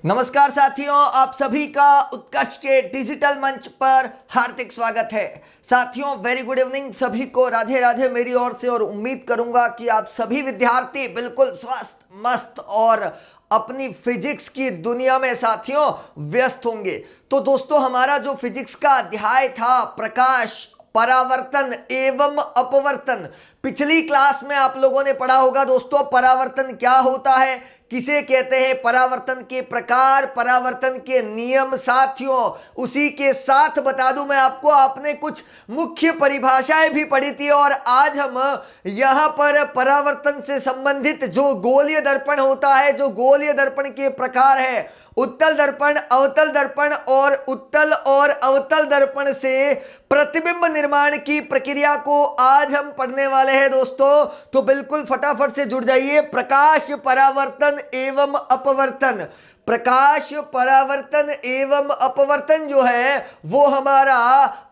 नमस्कार साथियों, आप सभी का उत्कर्ष के डिजिटल मंच पर हार्दिक स्वागत है। साथियों, वेरी गुड इवनिंग सभी को, राधे राधे मेरी ओर से। और उम्मीद करूंगा कि आप सभी विद्यार्थी बिल्कुल स्वस्थ, मस्त और अपनी फिजिक्स की दुनिया में साथियों व्यस्त होंगे। तो दोस्तों, हमारा जो फिजिक्स का अध्याय था प्रकाश, परावर्तन एवं अपवर्तन, पिछली क्लास में आप लोगों ने पढ़ा होगा दोस्तों। परावर्तन क्या होता है, किसे कहते हैं, परावर्तन के प्रकार, परावर्तन के नियम। साथियों, उसी के साथ बता दूं मैं आपको, आपने कुछ मुख्य परिभाषाएं भी पढ़ी थी। और आज हम यहां पर परावर्तन से संबंधित जो गोलीय दर्पण होता है, जो गोलीय दर्पण के प्रकार है, उत्तल दर्पण, अवतल दर्पण और उत्तल और अवतल दर्पण से प्रतिबिंब निर्माण की प्रक्रिया को आज हम पढ़ने वाले हैं दोस्तों। तो बिल्कुल फटाफट से जुड़ जाइए। प्रकाश, परावर्तन एवं अपवर्तन, प्रकाश, परावर्तन एवं अपवर्तन जो है वो हमारा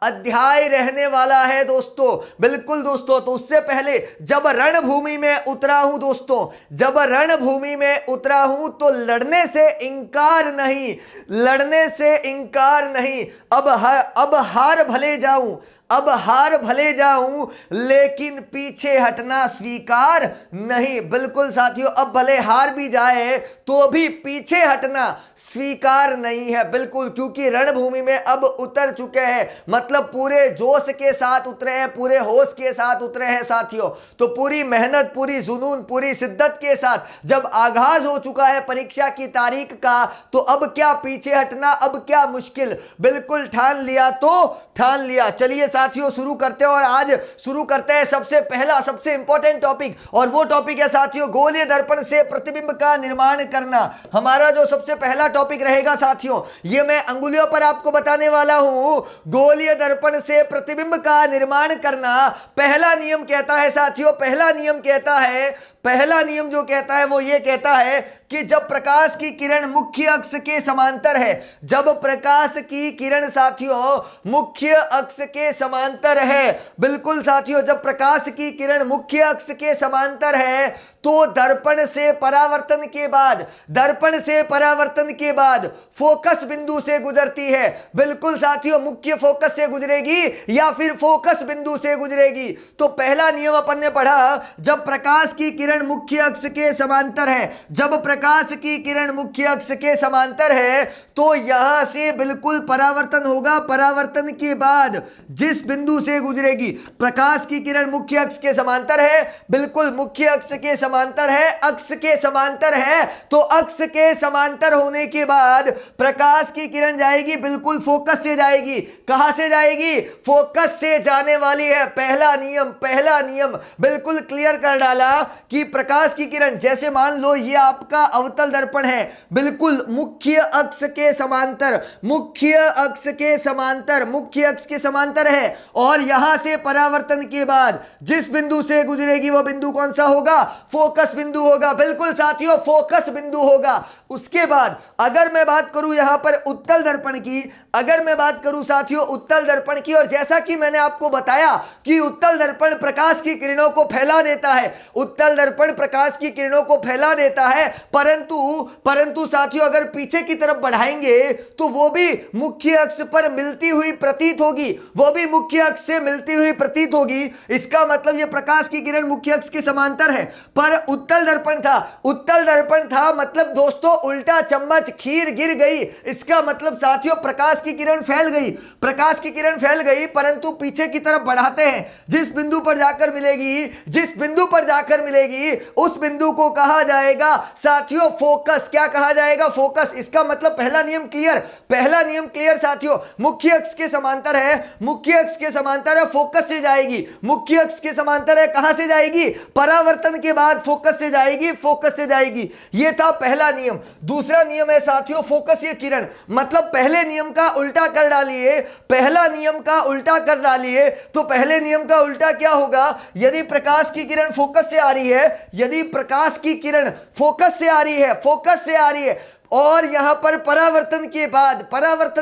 अध्याय रहने वाला है दोस्तों। बिल्कुल दोस्तों, तो उससे पहले जब रणभूमि में उतरा हूं दोस्तों, जब रणभूमि में उतरा हूं तो लड़ने से इंकार नहीं, लड़ने से इंकार नहीं। अब हार भले जाऊं, अब हार भले जाऊं, लेकिन पीछे हटना स्वीकार नहीं। बिल्कुल साथियों, अब भले हार भी जाए तो भी पीछे हटना स्वीकार नहीं है। बिल्कुल, क्योंकि रणभूमि में अब उतर चुके हैं, मतलब पूरे जोश के साथ उतरे हैं, पूरे होश के साथ उतरे हैं साथियों। तो पूरी मेहनत, पूरी जुनून, पूरी शिद्दत के साथ जब आगाज हो चुका है परीक्षा की तारीख का, तो अब क्या पीछे हटना, अब क्या मुश्किल। बिल्कुल ठान लिया तो ठान लिया। चलिए साथियों, शुरू करते हैं। और आज शुरू करते हैं सबसे पहला, सबसे इंपॉर्टेंट टॉपिक, और वो टॉपिक है साथियों गोलीय दर्पण से प्रतिबिंब का निर्माण करना। हमारा जो सबसे पहला टॉपिक रहेगा साथियों, ये मैं अंगुलियों पर आपको बताने वाला हूं। गोलीय दर्पण से प्रतिबिंब का निर्माण करना। पहला नियम कहता है साथियों, पहला नियम कहता है, पहला नियम जो कहता है वो ये कहता है कि जब प्रकाश की किरण मुख्य अक्ष के समांतर है, जब प्रकाश की किरण साथियों मुख्य अक्ष के समांतर है, बिल्कुल साथियों, जब प्रकाश की किरण मुख्य अक्ष के समांतर है तो दर्पण से परावर्तन के बाद, दर्पण से परावर्तन के बाद फोकस बिंदु से गुजरती है। बिल्कुल साथियों, मुख्य फोकस से गुजरेगी या फिर फोकस बिंदु से गुजरेगी। तो पहला नियम अपन ने पढ़ा, जब प्रकाश की किरण मुख्य अक्ष के समांतर है, जब प्रकाश की किरण मुख्य अक्ष के समांतर है तो यहां से बिल्कुल परावर्तन होगा। परावर्तन के बाद जिस बिंदु से गुजरेगी, प्रकाश की किरण मुख्य अक्ष के समांतर है, बिल्कुल मुख्य अक्ष के समांतर है, अक्ष के समांतर है, तो अक्ष के समांतर होने के बाद प्रकाश की किरण जाएगी, बिल्कुल फोकस से जाएगी। कहां से जाएगी? फोकस से जाने वाली है। पहला नियम, पहला नियम बिल्कुल क्लियर कर डाला कि प्रकाश की किरण, जैसे मान लो ये आपका अवतल दर्पण है, बिल्कुल मुख्य अक्ष के समांतर, मुख्य अक्ष के समांतर, मुख्य अक्ष के समांतर है, और यहां से परावर्तन के बाद जिस बिंदु से गुजरेगी वो बिंदु कौन सा होगा? फोकस बिंदु होगा। बिल्कुल साथियों, फोकस बिंदु होगा। उसके बाद अगर मैं बात करूं यहां पर उत्तल दर्पण की, अगर मैं बात करूं साथियों उत्तल दर्पण की, और जैसा कि मैंने आपको बताया कि उत्तल दर्पण प्रकाश की किरणों को फैला देता है, उत्तल दर्पण प्रकाश की किरणों को फैला देता है, परंतु साथियों अगर पीछे की तरफ बढ़ाएंगे तो वो भी मुख्य अक्ष पर मिलती हुई प्रतीत होगी, वो भी मुख्य अक्ष से मिलती हुई प्रतीत होगी। इसका मतलब ये प्रकाश की किरण मुख्य अक्ष के समांतर है, पर उत्तल दर्पण था, उत्तल दर्पण था, मतलब दोस्तों उल्टा चम्मच, खीर गिर गई। इसका मतलब साथियों प्रकाश की किरण फैल गई, प्रकाश की किरण फैल गई, परंतु पीछे की तरफ बढ़ाते हैं, जिस बिंदु पर जाकर मिलेगी, जिस बिंदु पर जाकर मिलेगी उस बिंदु को कहा जाएगा साथियों फोकस। क्या कहा जाएगा? फोकस। इसका मतलब पहला नियम क्लियर, पहला नियम क्लियर साथियों। मुख्य अक्ष के समांतर है, मुख्य अक्ष के समांतर है, फोकस से जाएगी, मुख्य अक्ष के समांतर है, कहां से जाएगी? परावर्तन के बाद फोकस से जाएगी, फोकस से जाएगी। यह था पहला नियम। दूसरा नियम है साथियों फोकसीय किरण, मतलब पहले नियम का उल्टा कर डालिए, पहला नियम का उल्टा कर डालिए। तो पहले नियम का उल्टा क्या होगा? यदि प्रकाश की किरण फोकस से आ रही है, यदि प्रकाश की किरण फोकस से आ रही है, फोकस से आ रही है, और यहां पर परावर्तन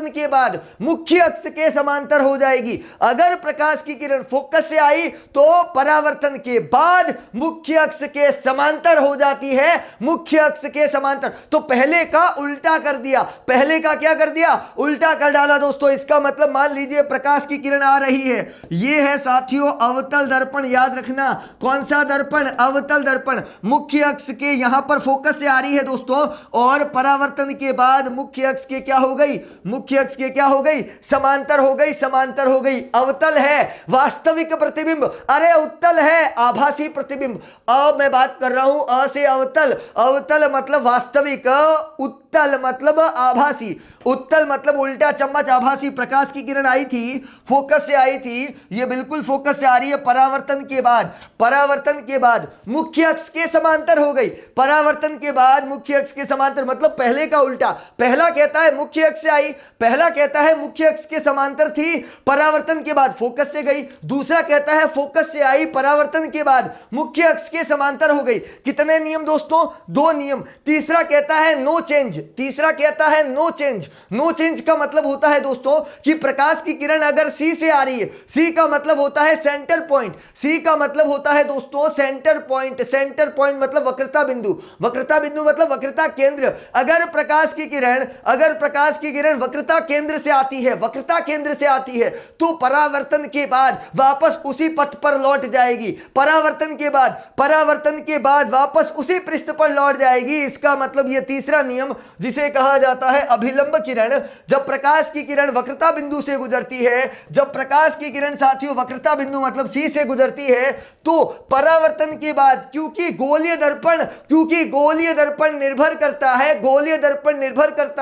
के बाद मुख्य अक्ष के समांतर हो जाएगी। अगर प्रकाश की किरण फोकस से आई तो परावर्तन के बाद मुख्य अक्ष के समांतर हो जाती है, मुख्य अक्ष के समांतर। तो पहले का उल्टा कर दिया, पहले का क्या कर दिया, उल्टा कर डाला दोस्तों। इसका मतलब मान लीजिए प्रकाश की किरण आ रही है, यह है साथियों अवतल दर्पण। याद रखना कौन सा दर्पण, अवतल दर्पण। मुख्य अक्ष के यहां पर फोकस से आ रही है दोस्तों, और परावर्तन के बाद मुख्य अक्ष के क्या हो गई, मुख्य अक्ष के क्या हो गई, समांतर हो गई, समांतर हो गई। अवतल है वास्तविक प्रतिबिंब, अरे उत्तल है आभासी प्रतिबिंब। अब मैं बात कर रहा हूं अ से अवतल, अवतल मतलब वास्तविक, उत्तल मतलब आभासी। उत्तल मतलब उल्टा चम्मच, आभासी। प्रकाश की किरण आई थी, फोकस से आई थी, ये बिल्कुल फोकस से आ रही है, परावर्तन के बाद मुख्य अक्ष के समांतर हो गई। परावर्तन के बाद मुख्य अक्ष के समांतर मतलब पहले का उल्टा। पहला कहता है मुख्य अक्ष से आई, पहला कहता है मुख्य अक्ष के समांतर थी, परावर्तन के बाद फोकस से गई। दूसरा कहता है फोकस से आई, परावर्तन के बाद मुख्य अक्ष के समांतर हो गई। कितने नियम दोस्तों, 2 नियम। तीसरा कहता है नो चेंज, तीसरा कहता है नो चेंज। नो चेंज का मतलब होता है दोस्तों कि प्रकाश की किरण अगर सी से आ रही है, सी का मतलब होता है सेंटर पॉइंट, सी का मतलब होता है दोस्तों सेंटर पॉइंट। सेंटर पॉइंट मतलब वक्रता बिंदु, वक्रता बिंदु मतलब वक्रता केंद्र। अगर प्रकाश की किरण वक्रता केंद्र से आती है, वक्रता केंद्र से आती है, तो परावर्तन के बाद वापस उसी पथ पर लौट जाएगी। परावर्तन के बाद वापस उसी पृष्ठ पर लौट जाएगी। इसका मतलब यह तीसरा नियम जिसे कहा जाता है अभिलंब किरण। जब प्रकाश की किरण वक्रता बिंदु से गुजरती है, जब प्रकाश की किरण साथियों वक्रता बिंदु मतलब सी से गुजरती है, तो परावर्तन के बाद क्योंकि गोलीय दर्पण निर्भर करता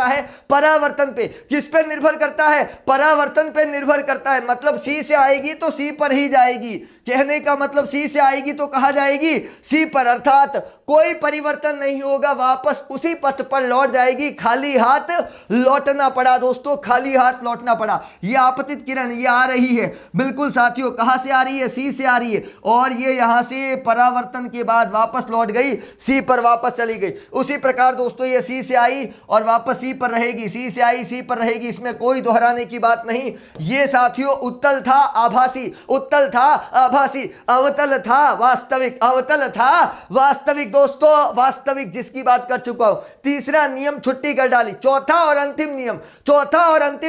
है परावर्तन पे। किस पे निर्भर करता है, परावर्तन पे निर्भर करता है। मतलब सी से आएगी तो सी पर ही जाएगी, कहने का मतलब सी से आएगी तो कहां जाएगी, सी पर, अर्थात कोई परिवर्तन नहीं होगा, वापस उसी पथ पर लौट जाएगी। खाली हाथ लौटना पड़ा दोस्तों, खाली हाथ लौटना पड़ा। यह आपतित किरण ये आ रही है, बिल्कुल साथियों कहां से आ रही है, सी से आ रही है, और ये यहां से परावर्तन के बाद वापस लौट गई, सी पर वापस चली गई। उसी प्रकार दोस्तों ये सी से आई और वापस सी पर रहेगी, सी से आई सी पर रहेगी, इसमें कोई दोहराने की बात नहीं। ये साथियों उत्तल था आभासी, उत्तल था आभासी, अवतल था वास्तविक, अवतल था वास्तविक दोस्तों, वास्तविक जिसकी बात कर चुका हूं। तीसरा नियम छुट्टी कर डाली। चौथा और अंतिम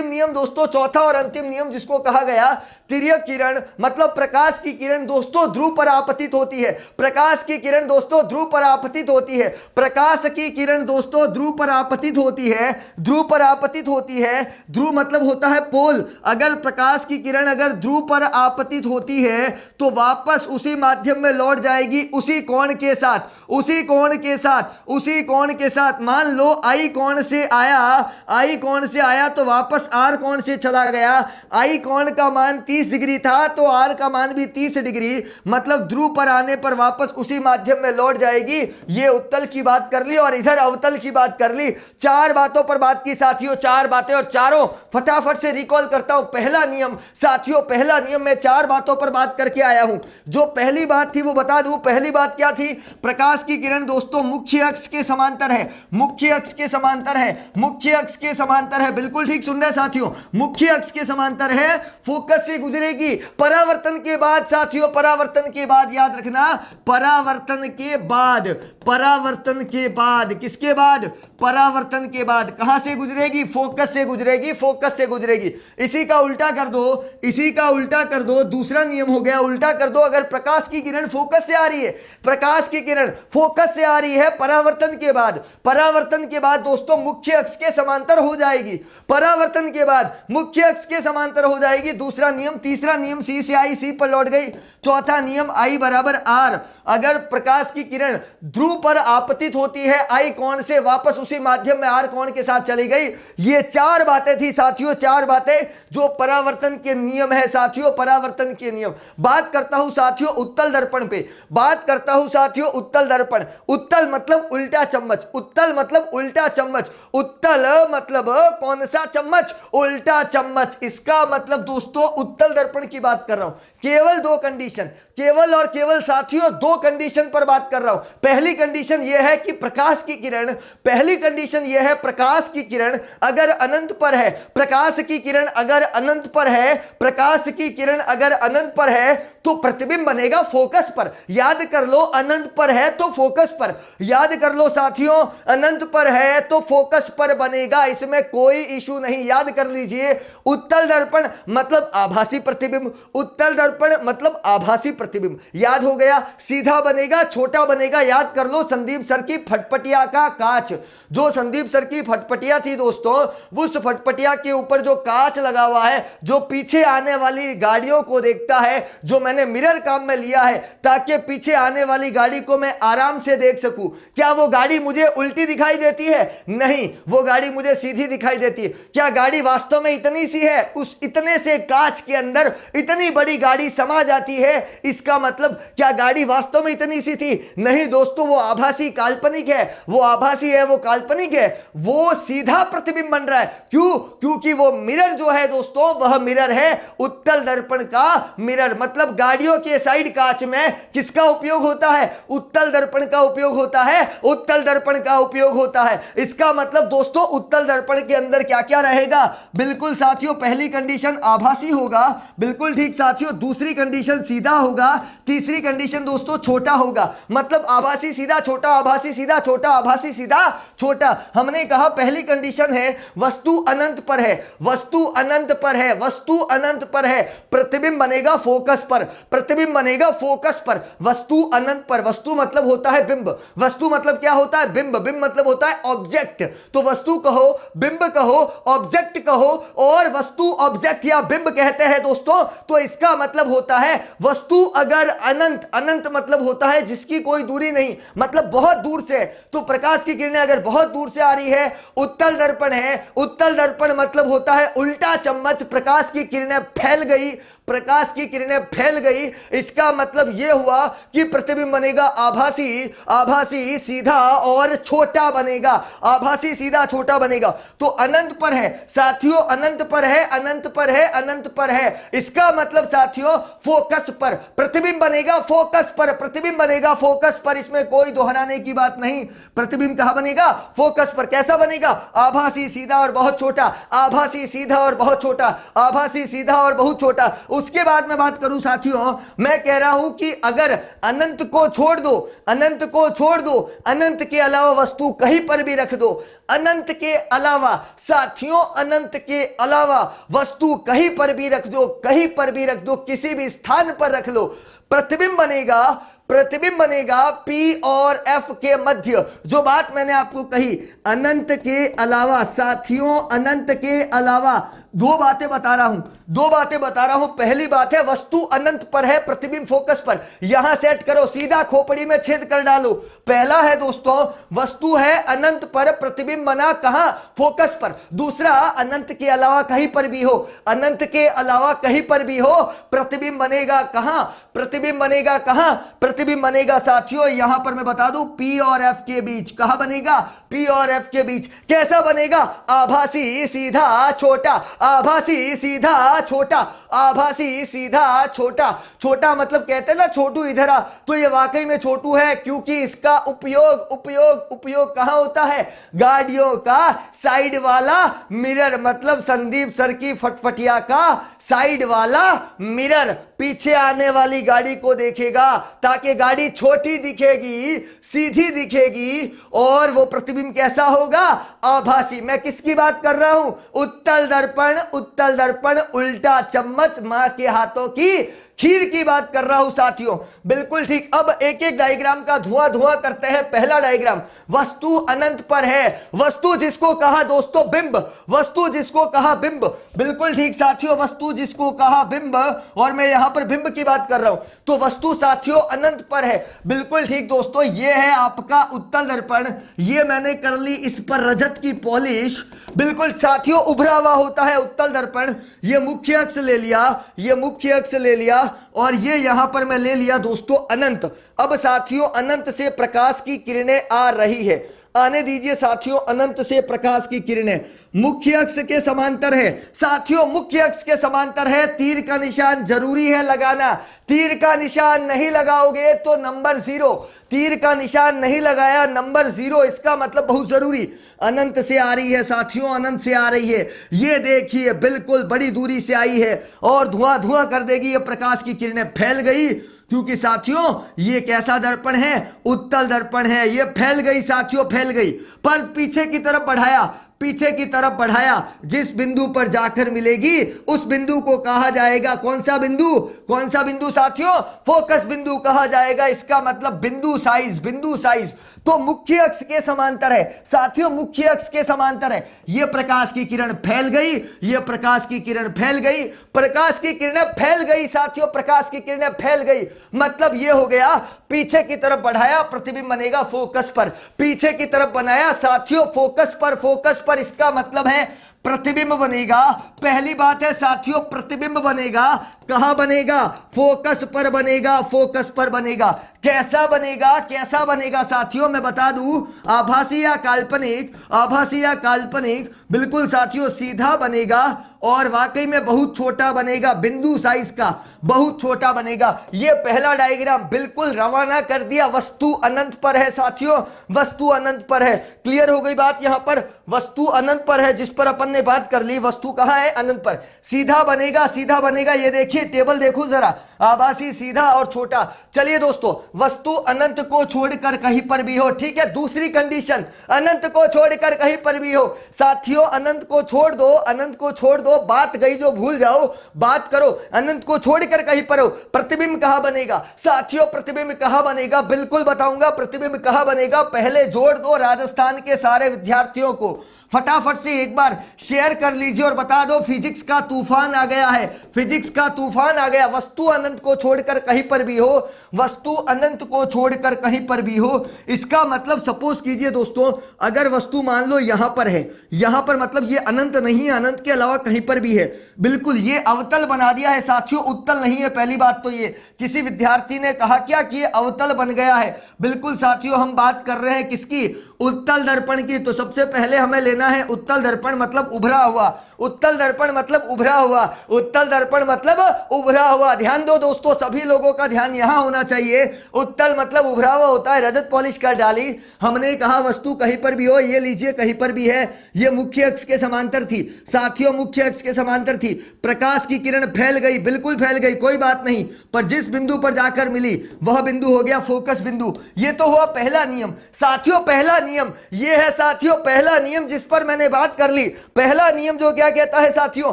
नियम दोस्तों, चौथा और अंतिम नियम जिसको कहा गया तिर्यक किरण, मतलब प्रकाश की किरण दोस्तों ध्रुव पर आपतित होती है। प्रकाश की किरण दोस्तों ध्रुव पर आपतित होती है। प्रकाश की किरण दोस्तों ध्रुव पर आपतित होती है, ध्रुव पर आपतित होती है। ध्रुव मतलब होता है पोल। अगर प्रकाश की किरण अगर ध्रुव पर आपतित होती है तो वापस उसी माध्यम में लौट जाएगी, उसी कोण के साथ, उसी कोण के साथ, उसी कोण के साथ। मान लो आई कोण से आया, आई कोण से आया तो वापस आर कोण से चला गया। आई कोण का मान 30 डिग्री था तो आर का मान भी 30 डिग्री, मतलब ध्रुव पर आने पर वापस उसी माध्यम में लौट जाएगी। ये उत्तल की बात कर ली और इधर अवतल की बात कर ली। 4 बातों पर बात की साथियों, 4 बातें, और चारों फटाफट से रिकॉल करता हूं। पहला नियम साथियों, पहला नियम मैं 4 बातों पर बात करके आया हूं। जो पहली बात थी वो बता दूं। पहली बात क्या थी, प्रकाश की किरण दोस्तों मुख्य अक्ष के समांतर है, मुख्य अक्ष के समांतर है, मुख्य अक्ष के समांतर है। बिल्कुल ठीक सुन रहे साथियों, मुख्य अक्ष के समांतर है, फोकस से गुजरेगी। परावर्तन के बाद साथियों, परावर्तन के बाद याद रखना, परावर्तन के बाद, परावर्तन के बाद, किसके बाद, परावर्तन के बाद कहां से गुजरेगी, फोकस से गुजरेगी, फोकस से गुजरेगी। इसी का उल्टा कर दो, इसी का उल्टा कर दो। दूसरा नियम हो गया, उल्टा कर दो। अगर प्रकाश की किरण फोकस से आ रही है, प्रकाश की किरण फोकस से आ रही है परावर्तन के बाद, परावर्तन के बाद दोस्तों मुख्य अक्ष के समांतर हो जाएगी। परावर्तन के बाद मुख्य अक्ष के समांतर हो जाएगी। दूसरा नियम। तीसरा नियम सी से आई सी पर लौट गई। चौथा नियम आई बराबर आर। अगर प्रकाश की किरण ध्रुव पर आपतित होती है आई कोण से, वापस उसी माध्यम में आर कोण के साथ चली गई। ये 4 बातें थी साथियों, 4 बातें जो परावर्तन के नियम है साथियों, परावर्तन के नियम। बात करता हूं साथियों उत्तल दर्पण पे, बात करता हूं साथियों उत्तल दर्पण। उत्तल मतलब उल्टा चम्मच, उत्तल मतलब उल्टा चम्मच, उत्तल मतलब कौन सा चम्मच, उल्टा चम्मच। इसका मतलब दोस्तों उत्तल दर्पण की बात कर रहा हूं। केवल 2 कंडीशन, कंडीशन, केवल और केवल साथियों दो कंडीशन पर बात कर रहा हूं। पहली कंडीशन यह है कि प्रकाश की किरण, पहली कंडीशन यह है प्रकाश की किरण अगर अनंत पर है, प्रकाश की किरण अगर अनंत पर है, प्रकाश की किरण अगर अनंत पर है तो प्रतिबिंब बनेगा फोकस पर। याद कर लो, अनंत पर है तो फोकस पर, याद कर लो साथियों, अनंत पर है तो फोकस पर बनेगा, इसमें कोई इशू नहीं। याद कर लीजिए, उत्तल दर्पण मतलब आभासी प्रतिबिंब, उत्तल दर्पण मतलब आभासी प्रतिबिंब। याद हो गया, सीधा बनेगा छोटा बनेगा। याद कर लो संदीप सर की फटफटिया का कांच, जो संदीप सर की फटफटिया थी दोस्तों, उस फटफटिया के ऊपर जो कांच लगा हुआ है, जो पीछे आने वाली गाड़ियों को देखता है, जो मैंने मिरर काम में लिया है ताकि पीछे आने वाली गाड़ी को मैं आराम से देख सकूं। क्या वो गाड़ी मुझे उल्टी दिखाई देती है? नहीं, वो गाड़ी मुझे सीधी दिखाई देती है। क्या गाड़ी वास्तव में इतनी सी है? उस इतने से कांच के अंदर इतनी बड़ी गाड़ी समा जाती है, इसका मतलब क्या गाड़ी वास्तव में इतनी सी थी? नहीं दोस्तों, वो आभासी काल्पनिक है, वो आभासी है, वो काल्पनिक है, वो सीधा प्रतिबिंब बन रहा है। क्यों? क्योंकि वो मिरर जो है दोस्तों, वह मिरर है उत्तल दर्पण का मिरर। मतलब गाड़ियों के साइड कांच में किसका उपयोग होता है? उत्तल दर्पण का उपयोग होता है, उत्तल दर्पण का उपयोग होता है। इसका मतलब दोस्तों उत्तल दर्पण के अंदर क्या क्या रहेगा? बिल्कुल साथियों, पहली कंडीशन आभासी होगा, बिल्कुल ठीक साथियों। दूसरी कंडीशन सीधा होगा, तीसरी कंडीशन दोस्तों छोटा होगा। मतलब आभासी सीधा छोटा, आभासी सीधा छोटा, आभासी सीधा छोटा। हमने कहा पहली कंडीशन है वस्तु अनंत पर है, वस्तु अनंत पर है, वस्तु अनंत पर है, प्रतिबिंब बनेगा फोकस पर, प्रतिबिंब बनेगा फोकस पर, वस्तु अनंत पर। वस्तु मतलब होता है बिंब, वस्तु मतलब क्या होता है? बिंब, बिंब मतलब होता है ऑब्जेक्ट। तो वस्तु कहो, बिंब कहो, ऑब्जेक्ट कहो, और वस्तु ऑब्जेक्ट या बिंब कहते हैं दोस्तों, तो इसका मतलब होता है वस्तु अगर अनंत, अनंत मतलब होता है जिसकी कोई दूरी नहीं, मतलब बहुत दूर से। तो प्रकाश की किरणें अगर बहुत दूर से आ रही है, उत्तल दर्पण है, उत्तल दर्पण मतलब होता है उल्टा चम्मच, प्रकाश की किरणें फैल गई, प्रकाश की किरणें फैल गई, इसका मतलब यह हुआ कि प्रतिबिंब बनेगा आभासी, आभासी सीधा और छोटा बनेगा, आभासी सीधा छोटा बनेगा। तो अनंत पर है साथियों, अनंत पर है, अनंत पर है, अनंत पर है। इसका मतलब साथियों फोकस पर प्रतिबिंब बनेगा, फोकस पर प्रतिबिंब बनेगा, फोकस पर। इसमें कोई दोहराने की बात नहीं। प्रतिबिंब कहां बनेगा? फोकस पर। कैसा बनेगा? आभासी सीधा और बहुत छोटा, आभासी सीधा और बहुत छोटा, आभासी सीधा और बहुत छोटा। उसके बाद मैं बात करूं साथियों, मैं कह रहा हूं कि अगर अनंत को छोड़ दो, अनंत को छोड़ दो, अनंत के अलावा वस्तु कहीं पर भी रख दो, अनंत के अलावा साथियों, अनंत के अलावा वस्तु कहीं पर भी रख दो, कहीं पर भी रख दो, किसी भी स्थान पर रख लो, प्रतिबिंब बनेगा, प्रतिबिंब बनेगा P और F के मध्य। जो बात मैंने आपको कही, अनंत के अलावा साथियों, अनंत के अलावा दो बातें बता रहा हूं, दो बातें बता रहा हूं। पहली बात है वस्तु अनंत पर है, प्रतिबिंब फोकस पर। यहां सेट करो, सीधा खोपड़ी में छेद कर डालो। पहला है दोस्तों, वस्तु है अनंत पर, प्रतिबिंब बना कहां? फोकस पर। दूसरा, अनंत के अलावा कहीं पर भी हो, अनंत के अलावा कहीं पर भी हो, प्रतिबिंब बनेगा कहां? प्रतिबिंब बनेगा कहां? प्रतिबिंब बनेगा साथियों, यहां पर मैं बता दूं P और F के बीच। कहां बनेगा? P और F के बीच। कैसा बनेगा? आभासी सीधा छोटा, आभासी सीधा छोटा, आभासी सीधा छोटा। छोटा मतलब कहते हैं ना छोटू इधर आ, तो ये वाकई में छोटू है, क्योंकि इसका उपयोग उपयोग उपयोग कहां होता है? गाड़ियों का साइड वाला मिरर, मतलब संदीप सर की फटफटिया का साइड वाला मिरर पीछे आने वाली गाड़ी को देखेगा ताकि गाड़ी छोटी दिखेगी, सीधी दिखेगी, और वो प्रतिबिंब कैसा होगा? आभासी। मैं किसकी बात कर रहा हूं? उत्तल दर्पण, उत्तल दर्पण उल्टा चम्मच, मां के हाथों की खीर की बात कर रहा हूं साथियों। बिल्कुल ठीक। अब एक एक डायग्राम का धुआं धुआं करते हैं। पहला डायग्राम, वस्तु अनंत पर है, वस्तु जिसको कहा दोस्तों बिंब, वस्तु जिसको कहा बिंब। बिल्कुल ठीक साथियों, वस्तु जिसको कहा बिंब, और मैं यहां पर बिंब की बात कर रहा हूं। तो वस्तु साथियों अनंत पर है। बिल्कुल ठीक दोस्तों, यह है आपका उत्तल दर्पण, ये मैंने कर ली इस पर रजत की पॉलिश। बिल्कुल साथियों, उभरा हुआ होता है उत्तल दर्पण। ये मुख्य अक्ष ले लिया, ये मुख्य अक्ष ले लिया, और ये यहां पर मैं ले लिया दोस्तों अनंत। अब साथियों, अनंत से प्रकाश की किरणें आ रही है, आने दीजिए साथियों, अनंत से प्रकाश की किरणें मुख्य अक्ष के समांतर है साथियों, मुख्य अक्ष के समांतर है। तीर का निशान जरूरी है लगाना, तीर का निशान नहीं लगाओगे तो नंबर 0, तीर का निशान नहीं लगाया नंबर 0, इसका मतलब बहुत जरूरी। अनंत से आ रही है साथियों, अनंत से आ रही है, ये देखिए बिल्कुल बड़ी दूरी से आई है और धुआं धुआं कर देगी ये प्रकाश की किरणें। फैल गई क्योंकि साथियों ये कैसा दर्पण है, उत्तल दर्पण है। ये फैल गई साथियों, फैल गई, पर पीछे की तरफ बढ़ाया, पीछे की तरफ बढ़ाया, जिस बिंदु पर जाकर मिलेगी उस बिंदु को कहा जाएगा कौन सा बिंदु, कौन सा बिंदु साथियों, फोकस बिंदु कहा जाएगा। इसका मतलब बिंदु साइज, बिंदु साइज। तो मुख्य अक्ष के समांतर है साथियों, मुख्य अक्ष के समांतर है। यह प्रकाश की किरण फैल गई, यह प्रकाश की किरण फैल गई, प्रकाश की किरणें फैल गई साथियों, प्रकाश की किरणें फैल गई। मतलब यह हो गया, पीछे की तरफ बढ़ाया प्रतिबिंब बनेगा फोकस पर, पीछे की तरफ बनाया साथियों फोकस पर, फोकस पर, इसका मतलब है प्रतिबिंब बनेगा। पहली बात है साथियों, प्रतिबिंब बनेगा, कहां बनेगा, फोकस पर बनेगा, फोकस पर बनेगा। कैसा बनेगा, कैसा बनेगा साथियों, मैं बता दूं, आभासी या काल्पनिक, आभासी या काल्पनिक, बिल्कुल साथियों सीधा बनेगा और वाकई में बहुत छोटा बनेगा, बिंदु साइज का बहुत छोटा बनेगा। यह पहला डायग्राम बिल्कुल रवाना कर दिया, वस्तु अनंत पर है साथियों, वस्तु अनंत पर है। क्लियर हो गई बात, यहां पर वस्तु अनंत पर है, जिस पर अपन ने बात कर ली, वस्तु कहां है, अनंत पर। सीधा बनेगा, सीधा बनेगा, ये देखिए टेबल देखो जरा, आभासी, सीधा और छोटा। चलिए दोस्तों, वस्तु अनंत को छोड़कर कहीं पर भी हो, ठीक है। दूसरी कंडीशन, अनंत को छोड़कर कहीं पर भी हो साथियों, अनंत को छोड़ दो, अनंत को छोड़ दो, बात गई जो भूल जाओ, बात करो, अनंत को छोड़कर कहीं पर हो। प्रतिबिंब कहां बनेगा साथियों, प्रतिबिंब कहां बनेगा, बिल्कुल बताऊंगा प्रतिबिंब कहां बनेगा। पहले जोड़ दो राजस्थान के सारे विद्यार्थियों को, फटाफट से एक बार शेयर कर लीजिए और बता दो, फिजिक्स का तूफान आ गया है, फिजिक्स का तूफान आ गया। वस्तु अनंत को छोड़कर कहीं पर भी हो, वस्तु अनंत को छोड़कर कहीं पर भी हो, इसका मतलब सपोज कीजिए दोस्तों, अगर वस्तु मान लो यहां पर है, यहां पर मतलब ये अनंत नहीं है, अनंत के अलावा कहीं पर भी है, बिल्कुल ये अवतल बना दिया है साथियों, उत्तल नहीं है। पहली बात तो ये, किसी विद्यार्थी ने कहा क्या कि ये अवतल बन गया है, बिल्कुल साथियों हम बात कर रहे हैं किसकी, उत्तल दर्पण की। तो सबसे पहले हमें लेना है उत्तल दर्पण मतलब उभरा हुआ, उत्तल दर्पण मतलब उभरा हुआ, उत्तल दर्पण मतलब उभरा हुआ। ध्यान दो दोस्तों, सभी लोगों का ध्यान यहां होना चाहिए। उत्तल मतलब उभरा हुआ होता है, रजत पॉलिश कर डाली। हमने कहा वस्तु कहीं पर भी हो, ये लीजिए कहीं पर भी है, ये मुख्य अक्ष के समांतर थी साथियों, मुख्य अक्ष के समांतर थी। प्रकाश की किरण फैल गई, बिल्कुल फैल गई, कोई बात नहीं, पर जिस बिंदु पर जाकर मिली वह बिंदु हो गया फोकस बिंदु। ये तो हुआ पहला नियम साथियों, पहला नियम ये है साथियों, पहला नियम जिस पर मैंने बात कर ली। पहला नियम जो क्या कहता है साथियों,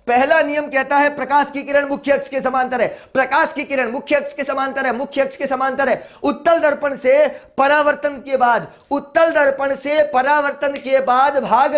पहला नियम कहता है प्रकाश की किरण मुख्य अक्ष के समांतर है, प्रकाश की किरण मुख्य अक्ष के समांतर है, मुख्य अक्ष के समांतर है। उत्तल दर्पण से परावर्तन के बाद, उत्तल दर्पण से परावर्तन के बाद भाग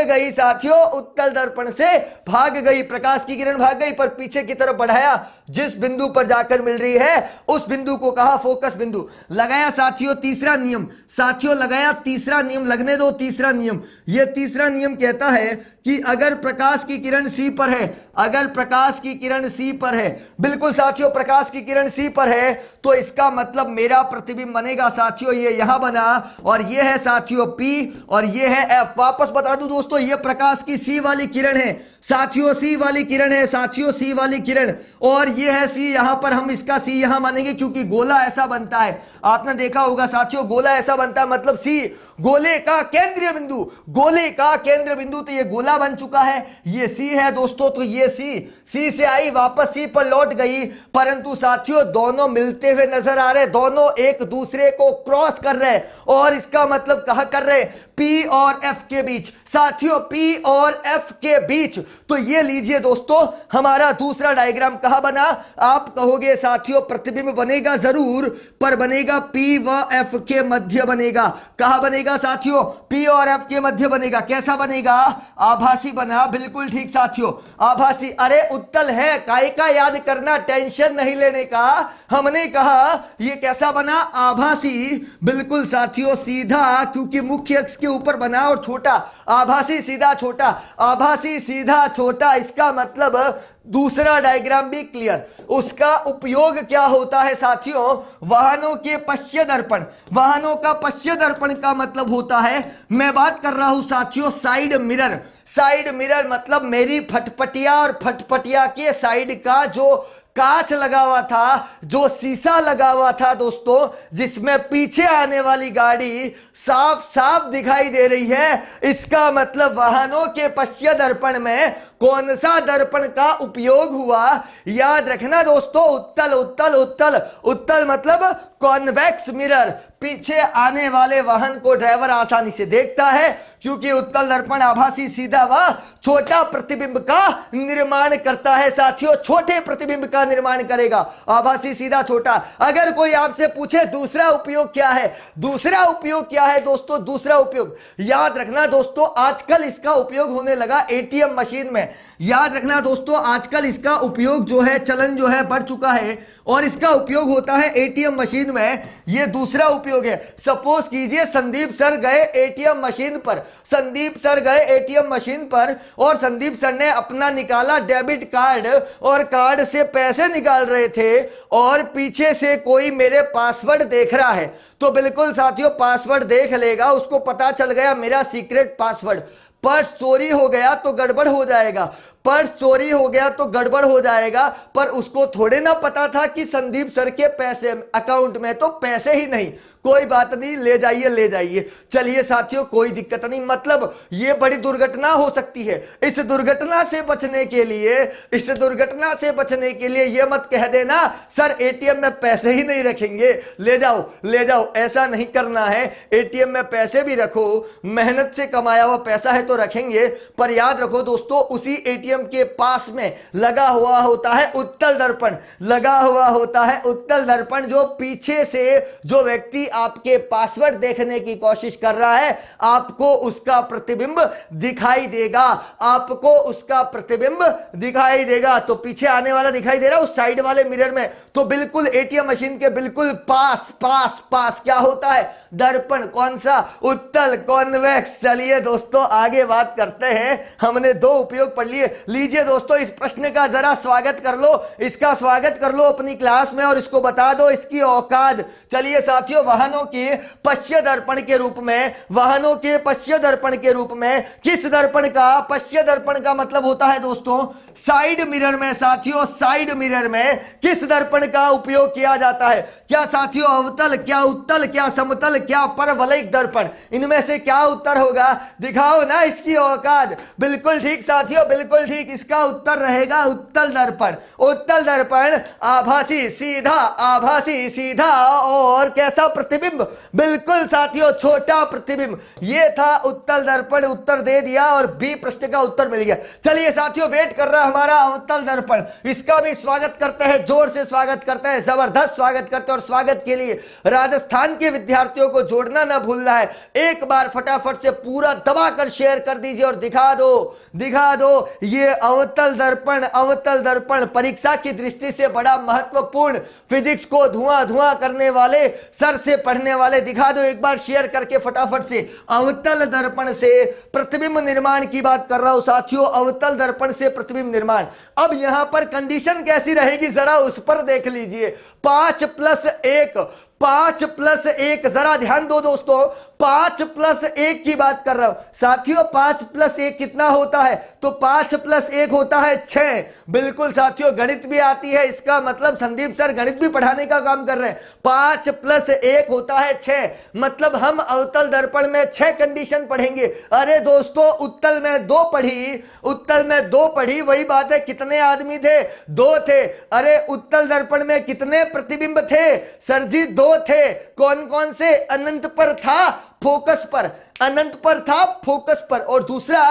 गई साथियों, उत्तल दर्पण से भाग गई, प्रकाश की किरण भाग गई, पर पीछे की तरफ बढ़ाया, जिस बिंदु पर जाकर मिल रही है उस बिंदु को कहा फोकस बिंदु। लगाया साथियों तीसरा नियम, साथियों लगाया तीसरा नियम, लगने दो तीसरा नियम। यह तीसरा नियम कहता है कि अगर प्रकाश की किरण सी पर है, अगर प्रकाश की किरण सी पर है, बिल्कुल साथियों प्रकाश की किरण सी पर है, तो इसका मतलब मेरा प्रतिबिंब बनेगा साथियों, ये यहां बना और ये है साथियों P और ये है F। वापस बता दूं दोस्तों, ये प्रकाश की सी वाली किरण है साथियों, सी वाली किरण है साथियों, सी वाली किरण, और ये है सी। यहां पर हम इसका सी यहां मानेंगे क्योंकि गोला ऐसा बनता है, आपने देखा होगा साथियों, गोला ऐसा बनता है, मतलब सी गोले का केंद्रीय बिंदु, गोले का केंद्र बिंदु। तो ये गोला बन चुका है, ये सी है दोस्तों, तो ये सी से आई वापस सी पर लौट गई, परंतु साथियों दोनों मिलते हुए नजर आ रहे, दोनों एक दूसरे को क्रॉस कर रहे, और इसका मतलब कहां कर रहे, P और F के बीच साथियों, P और F के बीच। तो ये लीजिए दोस्तों, हमारा दूसरा डायग्राम कहां बना, आप कहोगे साथियों प्रतिबिंब बनेगा जरूर, पर बनेगा P व F के मध्य बनेगा। कहां बनेगा साथियों, P और F के मध्य बनेगा। कैसा बनेगा, आभासी बना, बिल्कुल ठीक साथियों, आभासी। अरे उत्तल है, काय का याद करना, टेंशन नहीं लेने का। हमने कहा ये कैसा बना, आभासी, बिल्कुल साथियों सीधा, क्योंकि मुख्य अक्ष के ऊपर बना और छोटा, आभासी सीधा छोटा, आभासी सीधा छोटा। इसका मतलब दूसरा डायग्राम भी क्लियर। उसका उपयोग क्या होता है साथियों, वाहनों के पश्य दर्पण। वाहनों का पश्य दर्पण का मतलब होता है, मैं बात कर रहा हूं साथियों साइड मिरर। साइड मिरर मतलब मेरी फटफटिया और फटफटिया के साइड का जो कांच लगा हुआ था, जो शीशा लगा हुआ था दोस्तों, जिसमें पीछे आने वाली गाड़ी साफ साफ दिखाई दे रही है। इसका मतलब वाहनों के पश्य दर्पण में कौन सा दर्पण का उपयोग हुआ, याद रखना दोस्तों, उत्तल उत्तल उत्तल। उत्तल मतलब कॉन्वेक्स मिरर। पीछे आने वाले वाहन को ड्राइवर आसानी से देखता है, क्योंकि उत्तल दर्पण आभासी सीधा व छोटा प्रतिबिंब का निर्माण करता है साथियों। छोटे प्रतिबिंब का निर्माण करेगा, आभासी सीधा छोटा। अगर कोई आपसे पूछे दूसरा उपयोग क्या है, दूसरा उपयोग क्या है दोस्तों, दूसरा उपयोग याद रखना दोस्तों, आजकल इसका उपयोग होने लगा एटीएम मशीन में। याद रखना दोस्तों, आजकल इसका उपयोग जो है, चलन जो है बढ़ चुका है और इसका उपयोग होता है एटीएम मशीन में। यह दूसरा उपयोग है। सपोज कीजिए संदीप सर गए एटीएम मशीन पर, संदीप सर गए एटीएम मशीन पर और संदीप सर ने अपना निकाला डेबिट कार्ड और कार्ड से पैसे निकाल रहे थे और पीछे से कोई मेरे पासवर्ड देख रहा है। तो बिल्कुल साथियों पासवर्ड देख लेगा, उसको पता चल गया मेरा सीक्रेट पासवर्ड। पर्स चोरी हो गया तो गड़बड़ हो जाएगा, पर्स चोरी हो गया तो गड़बड़ हो जाएगा, पर उसको थोड़े ना पता था कि संदीप सर के पैसे अकाउंट में तो पैसे ही नहीं। कोई बात नहीं, ले जाइए ले जाइए। चलिए साथियों कोई दिक्कत नहीं, मतलब ये बड़ी दुर्घटना हो सकती है। इस दुर्घटना से बचने के लिए, इस दुर्घटना से बचने के लिए ये मत कह देना सर एटीएम में पैसे ही नहीं रखेंगे, ले जाओ ले जाओ, ऐसा नहीं करना है। एटीएम में पैसे भी रखो, मेहनत से कमाया हुआ पैसा है तो रखेंगे, पर याद रखो दोस्तों उसी एटीएम के पास में लगा हुआ होता है उत्तल दर्पण। लगा हुआ होता है उत्तल दर्पण, जो पीछे से जो व्यक्ति आपके पासवर्ड देखने की कोशिश कर रहा है, आपको उसका प्रतिबिंब दिखाई देगा, आपको उसका प्रतिबिंब दिखाई देगा। तो पीछे आने वाला दिखाई दे रहा है उस साइड वाले मिरर में, तो बिल्कुल एटीएम मशीन के बिल्कुल पास पास पास क्या होता है, दर्पण। कौन सा, उत्तल कॉन्वेक्स। चलिए दोस्तों आगे बात करते हैं। हमने दो उपयोग पढ़ लिए। लीजिए दोस्तों इस प्रश्न का जरा स्वागत कर लो, इसका स्वागत कर लो अपनी क्लास में और इसको बता दो इसकी औकात। चलिए साथियों, वाहनों के पश्य दर्पण के रूप में, वाहनों के पश्य दर्पण के रूप में किस दर्पण का, पश्य दर्पण का मतलब होता है दोस्तों साइड मिरर में। साथियों साइड मिरर में किस दर्पण का उपयोग किया जाता है? क्या साथियों अवतल, क्या उत्तल, क्या समतल, क्या परवलयिक दर्पण? इनमें से क्या उत्तर होगा, दिखाओ ना इसकी औकात। बिल्कुल ठीक साथियों, बिल्कुल ठीक, इसका उत्तर रहेगा उत्तल दर्पण। उत्तल दर्पण आभासी सीधा, आभासी सीधा और कैसा प्रतिबिंब, बिल्कुल साथियों छोटा प्रतिबिंब। ये था उत्तल दर्पण, उत्तर दे दिया और बी प्रश्न का उत्तर मिल गया। चलिए साथियों वेट कर रहा हमारा अवतल दर्पण, इसका भी स्वागत करते हैं, जोर से स्वागत करते हैं, जबरदस्त स्वागत करते हैं। और स्वागत के लिए राजस्थान के विद्यार्थियों को जोड़ना ना भूलना है। एक बार फटाफट से पूरा दबाकर शेयर कर दीजिए और दिखा दो, दिखा दो ये अवतल दर्पण। अवतल दर्पण परीक्षा की दृष्टि से बड़ा महत्वपूर्ण, फिजिक्स को धुआं धुआं करने वाले, सर से पढ़ने वाले, दिखा दो एक बार शेयर करके फटाफट से। अवतल दर्पण से प्रतिबिंब निर्माण की बात कर रहा हूं साथियों, अवतल दर्पण से प्रतिबिंब निर्माण। अब यहां पर कंडीशन कैसी रहेगी जरा उस पर देख लीजिए। 5+1, 5+1, जरा ध्यान दो दोस्तों, 5+1 की बात कर रहा हूं साथियों। 5+1 कितना होता है? तो 5+1 होता है 6। बिल्कुल साथियों गणित भी आती है, इसका मतलब संदीप सर गणित भी पढ़ाने का काम कर रहे हैं। 5+1 होता है 6, मतलब हम अवतल दर्पण में 6 कंडीशन पढ़ेंगे। अरे दोस्तों उत्तल में 2 पढ़ी, उत्तल में 2 पढ़ी, वही बात है कितने आदमी थे? 2 थे। अरे उत्तल दर्पण में कितने प्रतिबिंब थे? सर जी 2 थे। कौन कौन से? अनंत पर था, फोकस पर, अनंत पर था फोकस पर, और दूसरा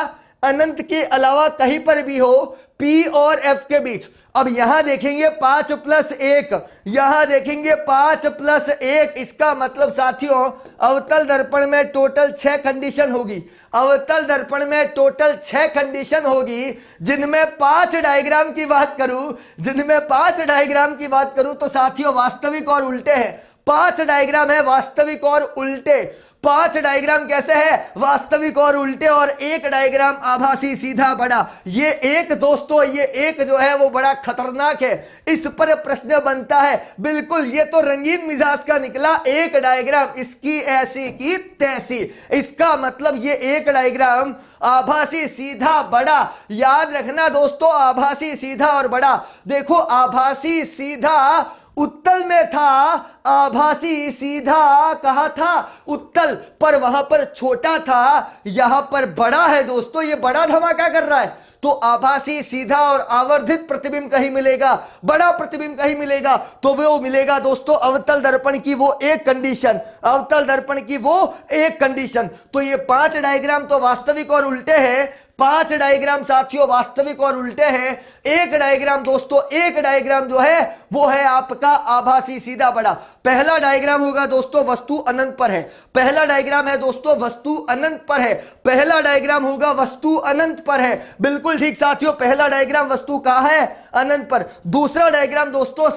अनंत के अलावा कहीं पर भी हो, P और F के बीच। अब यहां देखेंगे 5+1, यहां देखेंगे 5+1, इसका मतलब साथियों अवतल दर्पण में टोटल 6 कंडीशन होगी। अवतल दर्पण में टोटल 6 कंडीशन होगी, जिनमें 5 डायग्राम की बात करूं, जिनमें 5 डायग्राम की बात करूं तो साथियों वास्तविक और उल्टे हैं। 5 डायग्राम है वास्तविक और उल्टे। 5 डायग्राम कैसे है, वास्तविक और उल्टे, और एक डायग्राम आभासी सीधा बड़ा। ये एक दोस्तों, ये एक जो है वो बड़ा खतरनाक है, इस पर प्रश्न बनता है। बिल्कुल, ये तो रंगीन मिजाज का निकला। एक डायग्राम, इसकी ऐसी की तैसी, इसका मतलब ये एक डायग्राम आभासी सीधा बड़ा। याद रखना दोस्तों, आभासी सीधा और बड़ा। देखो, आभासी सीधा उत्तल में था, आभासी सीधा कहा था, उत्तल पर, वहां पर छोटा था, यहां पर बड़ा है दोस्तों। ये बड़ा धमाका कर रहा है, तो आभासी सीधा और आवर्धित प्रतिबिंब कहीं मिलेगा, बड़ा प्रतिबिंब कहीं मिलेगा, तो वो मिलेगा दोस्तों अवतल दर्पण की वो एक कंडीशन, अवतल दर्पण की वो एक कंडीशन। तो ये 5 डायग्राम तो वास्तविक और उल्टे हैं, 5 डायग्राम साथियों वास्तविक और उल्टे हैं। एक डायग्राम दोस्तों, एक डायग्राम जो है वो है आपका आभासी सीधा बड़ा। पहला डायग्राम होगा दोस्तों वस्तु अनंत पर है, पहला डायग्राम है दोस्तों वस्तु अनंत पर है, पहला डायग्राम होगा वस्तु अनंत पर है। बिल्कुल ठीक साथियों, पहला डायग्राम वस्तु का है अनंत पर। दूसरा डायग्राम दोस्तों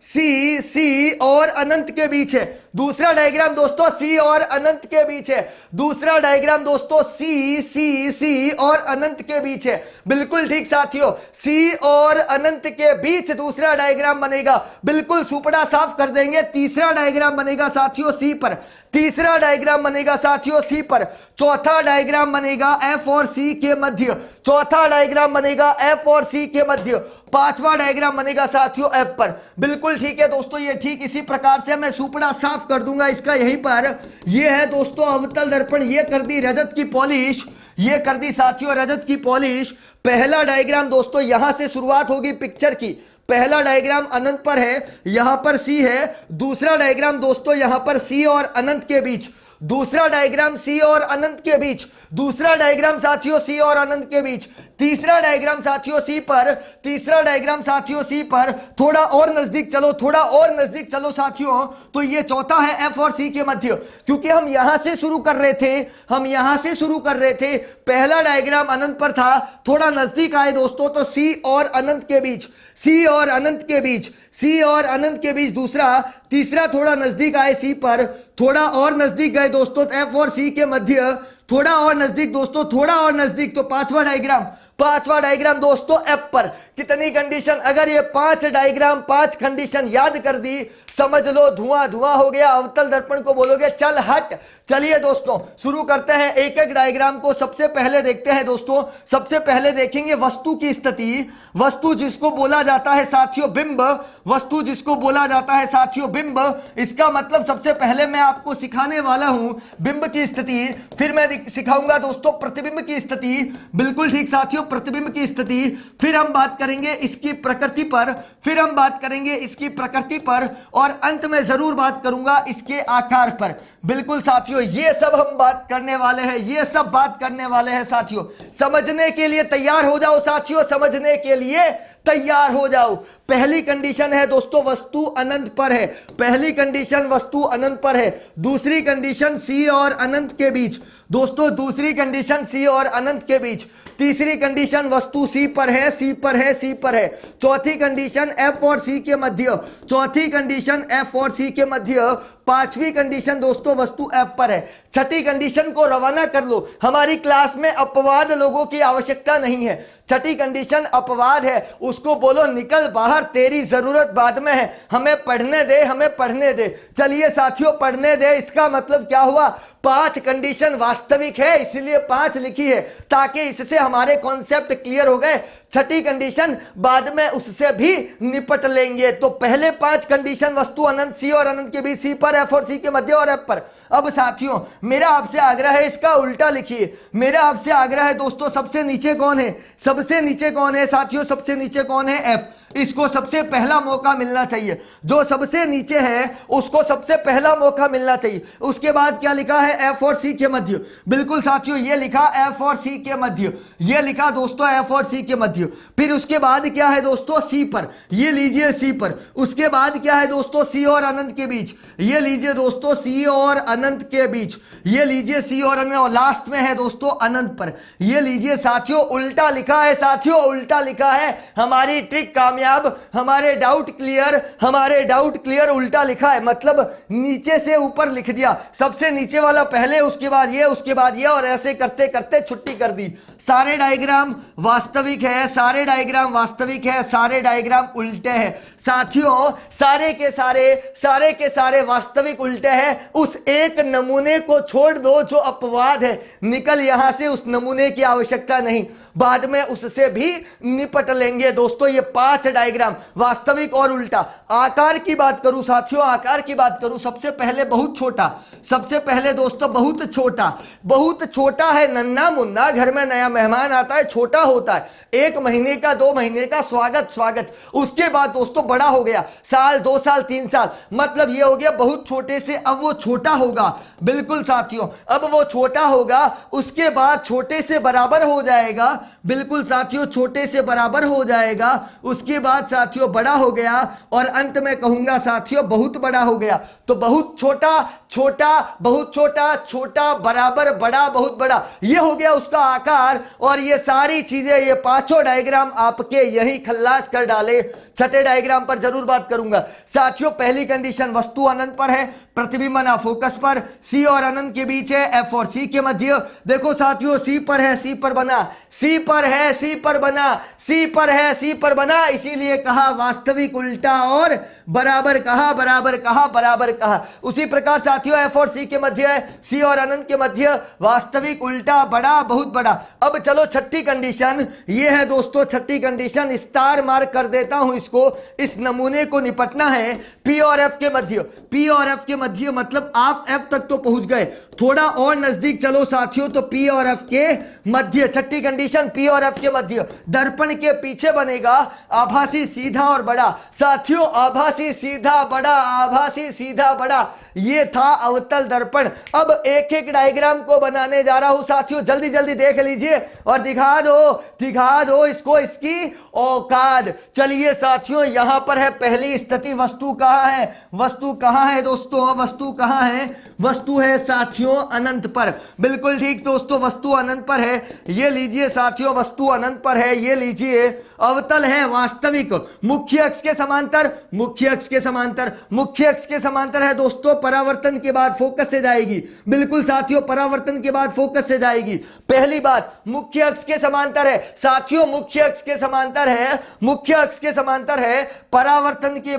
सी और अनंत के बीच है, दूसरा डायग्राम दोस्तों सी और अनंत के बीच है, दूसरा डायग्राम दोस्तों सी और अनंत के बीच है। बिल्कुल ठीक साथियों, सी और अनंत के बीच दूसरा डायग्राम बनेगा। बिल्कुल सुपड़ा साफ कर देंगे। तीसरा डायग्राम बनेगा साथियों सी पर, तीसरा डायग्राम बनेगा साथियों सी पर। चौथा डायग्राम बनेगा एफ और सी के मध्य, चौथा डायग्राम बनेगा एफ और सी के मध्य। पांचवा डायग्राम बनेगा साथियों एफ पर। बिल्कुल ठीक है दोस्तों, ये ठीक इसी प्रकार से मैं सुपड़ा साफ कर दूंगा इसका यहीं पर। ये है दोस्तों अवतल दर्पण, ये कर दी रजत की पॉलिश, ये कर दी साथियों रजत की पॉलिश। पहला डायग्राम दोस्तों यहां से शुरुआत होगी पिक्चर की, पहला डायग्राम अनंत पर है, यहां पर सी है। दूसरा डायग्राम दोस्तों यहां पर सी और अनंत के बीच, दूसरा डायग्राम सी और अनंत के बीच, दूसरा डायग्राम साथियों सी और अनंत के बीच। तीसरा डायग्राम साथियों सी पर, तीसरा डायग्राम साथियों सी पर। थोड़ा और नजदीक चलो, थोड़ा और नजदीक चलो साथियों, तो ये चौथा है एफ और सी के मध्य, क्योंकि हम यहां से शुरू कर रहे थे, हम यहां से शुरू कर रहे थे। पहला डायग्राम अनंत पर था, थोड़ा नजदीक आए दोस्तों तो सी और अनंत के बीच, सी और अनंत के बीच, सी और अनंत के बीच दूसरा। तीसरा थोड़ा नजदीक आए सी पर, थोड़ा और नजदीक गए दोस्तों एफ और सी के मध्य, थोड़ा और नजदीक दोस्तों, थोड़ा और नजदीक, तो पांचवा डायग्राम, पांचवा डायग्राम दोस्तों एफ पर। कितनी कंडीशन, अगर ये 5 डायग्राम 5 कंडीशन याद कर दी, समझ लो धुआं धुआं हो गया। अवतल दर्पण को बोलोगे चल हट। चलिए दोस्तों शुरू करते हैं एक एक डायग्राम को। सबसे पहले देखते हैं दोस्तों, सबसे पहले देखेंगे वस्तु की स्थिति, वस्तु जिसको बोला जाता है साथियों बिंब, वस्तु जिसको बोला जाता है साथियों बिंब। इसका मतलब सबसे पहले मैं आपको सिखाने वाला हूं बिंब की स्थिति, फिर मैं सिखाऊंगा दोस्तों प्रतिबिंब की स्थिति। बिल्कुल ठीक साथियों, प्रतिबिंब की स्थिति, फिर हम बात करेंगे इसकी प्रकृति पर, फिर हम बात करेंगे इसकी प्रकृति पर, और अंत में जरूर बात करूंगा इसके आकार पर। बिल्कुल साथियों, ये सब हम बात करने वाले हैं, ये सब बात करने वाले हैं साथियों। समझने के लिए तैयार हो जाओ साथियों, समझने के लिए तैयार हो जाओ। पहली कंडीशन है दोस्तों वस्तु अनंत पर है, पहली कंडीशन वस्तु अनंत पर है। दूसरी कंडीशन सी और अनंत के बीच दोस्तों, दूसरी कंडीशन सी और अनंत के बीच। तीसरी कंडीशन वस्तु सी पर है, सी पर है, सी पर है। चौथी कंडीशन एफ और सी के मध्य, चौथी कंडीशन एफ और सी के मध्य। पांचवी कंडीशन दोस्तों वस्तु एफ पर है। छठी कंडीशन को रवाना कर लो, हमारी क्लास में अपवाद लोगों की आवश्यकता नहीं है। छठी कंडीशन अपवाद है, उसको बोलो निकल बाहर, तेरी जरूरत बाद में है, हमें पढ़ने दे, हमें पढ़ने दे। चलिए साथियों पढ़ने दे, इसका मतलब क्या हुआ, 5 कंडीशन वास्तविक है इसलिए 5 लिखी है, ताकि इससे हमारे कॉन्सेप्ट क्लियर हो गए। छठी कंडीशन बाद में उससे भी निपट लेंगे। तो पहले 5 कंडीशन वस्तु अनंत, सी और अनंत के बीच, सी पर, एफ और सी के मध्य और एफ पर। अब साथियों मेरा आपसे आग्रह है इसका उल्टा लिखिए। मेरा आपसे आग्रह है दोस्तों, सबसे नीचे कौन है, सबसे नीचे कौन है साथियों, सबसे नीचे कौन है, एफ। इसको सबसे पहला मौका मिलना चाहिए, जो सबसे नीचे है उसको सबसे पहला मौका मिलना चाहिए। उसके बाद क्या लिखा है, एफ और सी के मध्य। बिल्कुल साथियों ये लिखा एफ और सी के मध्य, ये लिखा दोस्तों एफ और सी के मध्य। फिर उसके बाद क्या है दोस्तों सी पर, ये लीजिए सी पर। उसके बाद क्या है दोस्तों सी और अनंत के बीच, ये लीजिए दोस्तों सी और अनंत के बीच, ये लीजिए सी और अनंत। और लास्ट में है दोस्तों अनंत पर, ये लीजिए साथियों उल्टा लिखा है, साथियों उल्टा लिखा है। हमारी ट्रिक कामयाब कामयाब, हमारे डाउट क्लियर उल्टा लिखा है, मतलब नीचे से ऊपर लिख दिया, सबसे नीचे वाला पहले, उसके बाद ये, उसके बाद ये, और ऐसे करते करते छुट्टी कर दी। सारे डायग्राम वास्तविक है, सारे डायग्राम वास्तविक है, सारे डायग्राम उल्टे हैं साथियों, सारे के सारे वास्तविक उल्टे हैं। उस एक नमूने को छोड़ दो जो अपवाद है, निकल यहां से, उस नमूने की आवश्यकता नहीं, बाद में उससे भी निपट लेंगे दोस्तों। ये 5 डायग्राम वास्तविक और उल्टा। आकार की बात करूं साथियों, आकार की बात करूं, सबसे पहले बहुत छोटा, सबसे पहले दोस्तों बहुत छोटा है, नन्ना मुन्ना, घर में नया मेहमान आता है, छोटा होता है, 1 महीने का, 2 महीने का, स्वागत। उसके बाद दोस्तों बड़ा हो गया, साल, 2 साल, 3 साल, मतलब ये हो गया बहुत छोटे से अब वो छोटा होगा। बिल्कुल साथियों, अब वो छोटा होगा, उसके बाद छोटे से बराबर हो जाएगा। बिल्कुल साथियों, छोटे से बराबर हो जाएगा, उसके बाद साथियों बड़ा हो गया, और अंत में कहूंगा साथियों बहुत बड़ा हो गया। तो बहुत छोटा, छोटा, बहुत छोटा, छोटा, बराबर, बड़ा, बहुत बड़ा, ये हो गया उसका आकार। और ये सारी चीजें, ये 5 डायग्राम आपके यही खल्लास कर डाले। छठे डायग्राम पर जरूर बात करूंगा साथियों। पहली कंडीशन, वस्तु अनंत पर है, प्रतिबिंब बना फोकस पर, सी और अनंत के बीच है, एफ और सी के मध्य। देखो साथियों, सी पर है, सी पर बना, सी पर है, सी पर बना, सी पर है, सी पर बना, इसीलिए कहा वास्तविक उल्टा और बराबर कहा, बराबर कहा, बराबर कहा। उसी प्रकार साथियों एफ और सी के मध्य है, सी और अनंत के मध्य, वास्तविक उल्टा, बड़ा, बहुत बड़ा। अब चलो छठी कंडीशन, ये है दोस्तों छठी कंडीशन, स्टार मार्क कर देता हूं इसको। इस नमूने को निपटना है पी और एफ के मध्य, पी और एफ के मध्य, मतलब आप एफ तक तो पहुंच गए, थोड़ा और नजदीक चलो साथियों, तो पी और एफ के मध्य, छठी कंडीशन, पी और एफ के मध्य, दर्पण के पीछे बनेगा आभासी सीधा और बड़ा। साथियों आभासी सीधा बड़ा, आभासी सीधा बड़ा, ये था अवतल दर्पण। अब एक एक डायग्राम को बनाने जा रहा हूं साथियों, जल्दी जल्दी देख लीजिए और दिखा दो इसको इसकी औकात। चलिए साथियों, यहां पर है पहली स्थिति, वस्तु कहां है, वस्तु कहां है दोस्तों, वस्तु कहां है, वस्तु है साथियों अनंत पर। बिल्कुल ठीक दोस्तों, वस्तु अनंत पर है, ये लीजिए साथियों, वस्तु अनंत पर है, ये लीजिए। अवतल है वास्तविक, मुख्य अक्ष के समांतर, मुख्य अक्ष के समांतर, मुख्य अक्ष के समांतर है दोस्तों, परावर्तन के बाद फोकस से जाएगी। बिल्कुल साथियों, परावर्तन के बाद फोकस से जाएगी। पहली बात, मुख्य अक्ष के समांतर है साथियों, मुख्य अक्ष के समांतर है, मुख्य अक्ष के समांतर है, परावर्तन के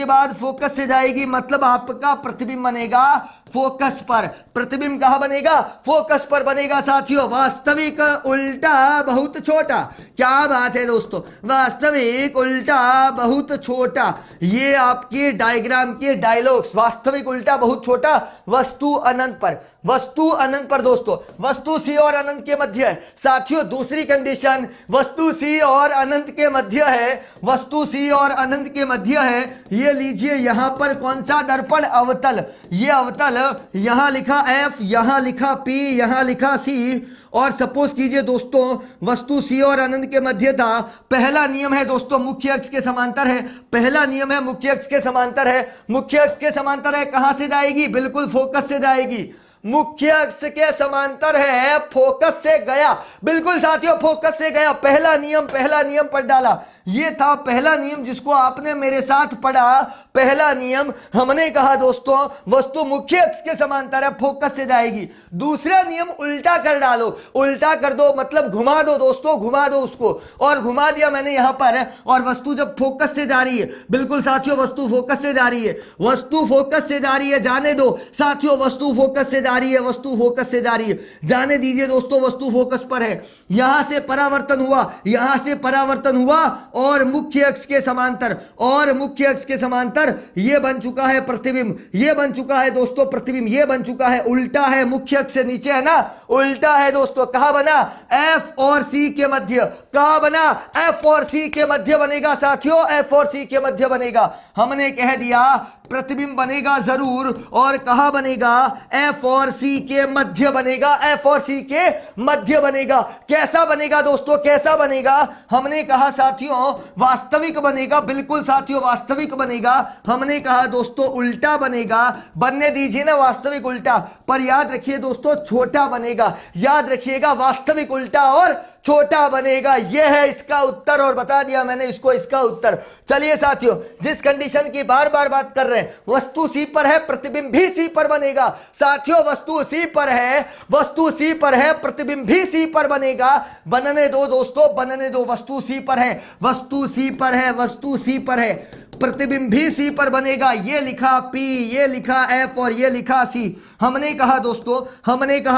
बाद फोकस से जाएगी, मतलब आपका प्रतिबिंब बनेगा फोकस पर। प्रतिबिंब कहां बनेगा, फोकस पर बनेगा साथियों। वास्तविक उल्टा बहुत छोटा, क्या बात है दोस्तों, वास्तविक उल्टा बहुत छोटा, ये आपके डायग्राम के डायलॉग्स, वास्तविक उल्टा बहुत छोटा, वस्तु अनंत पर, वस्तु अनंत पर दोस्तों, वस्तु सी और अनंत के मध्य है साथियों। दूसरी कंडीशन, वस्तु सी और अनंत के मध्य है, वस्तु सी और अनंत के मध्य है, ये लीजिए। यहां पर कौन सा दर्पण, अवतल, ये अवतल, यहां लिखा एफ, यहां लिखा पी, यहां लिखा सी, और सपोज कीजिए दोस्तों वस्तु सी और अनंत के मध्य था। पहला नियम है दोस्तों, मुख्य अक्ष के समांतर है, पहला नियम है मुख्य अक्ष के समांतर है, मुख्य अक्ष के समांतर है, कहां से जाएगी, बिल्कुल फोकस से जाएगी। मुख्य अक्ष के समांतर है, फोकस से गया, बिल्कुल साथियों फोकस से गया। पहला नियम पढ़ डाला, ये था पहला नियम जिसको आपने मेरे साथ पढ़ा। पहला नियम हमने कहा दोस्तों, वस्तु मुख्य अक्ष के समांतर है, फोकस से जाएगी। दूसरा नियम उल्टा कर डालो, उल्टा कर दो, मतलब घुमा दो दोस्तों, घुमा दो उसको, और घुमा दिया मैंने यहां पर। और वस्तु जब फोकस से जा रही है, बिल्कुल साथियों वस्तु फोकस से जा रही है, वस्तु फोकस से जा रही है, जाने दो साथियों, वस्तु फोकस से जा रही है, वस्तु फोकस से जा रही है, जाने दीजिए दोस्तों, वस्तु फोकस पर है। यहां से परावर्तन हुआ, यहां से परावर्तन हुआ, और मुख्य अक्ष के समांतर, और मुख्य अक्ष के समांतर ये बन चुका है प्रतिबिंब, ये बन चुका है दोस्तों प्रतिबिंब, ये बन चुका है, उल्टा है, मुख्य अक्ष से नीचे है ना, उल्टा है दोस्तों। कहां बना, एफ और सी के मध्य, कहां बना, एफ और सी के मध्य बनेगा साथियों, एफ और सी के मध्य बनेगा। हमने कह दिया प्रतिबिंब बनेगा जरूर, और कहां बनेगा, एफ और सी के मध्य बनेगा, एफ और सी के मध्य बनेगा। कैसा बनेगा दोस्तों, कैसा बनेगा, हमने कहा साथियों वास्तविक बनेगा, बिल्कुल साथियों वास्तविक बनेगा। हमने कहा दोस्तों उल्टा बनेगा, बनने दीजिए ना वास्तविक उल्टा, पर याद रखिए दोस्तों छोटा बनेगा, याद रखिएगा वास्तविक उल्टा और छोटा बनेगा। यह है इसका उत्तर और बता दिया मैंने इसको इसका उत्तर। चलिए साथियों, जिस कंडीशन की बार बार बात कर रहे हैं, वस्तु सी पर है, प्रतिबिंब भी सी पर बनेगा। साथियों वस्तु सी पर है, वस्तु सी पर है, प्रतिबिंब भी सी पर बनेगा। बनने दो दोस्तों, बनने दो। वस्तु सी पर है, वस्तु सी पर है, वस्तु सी पर है, प्रतिबिंब भी सी पर बनेगा। ये लिखा P, ये लिखा F और ये लिखा C। हमने कहा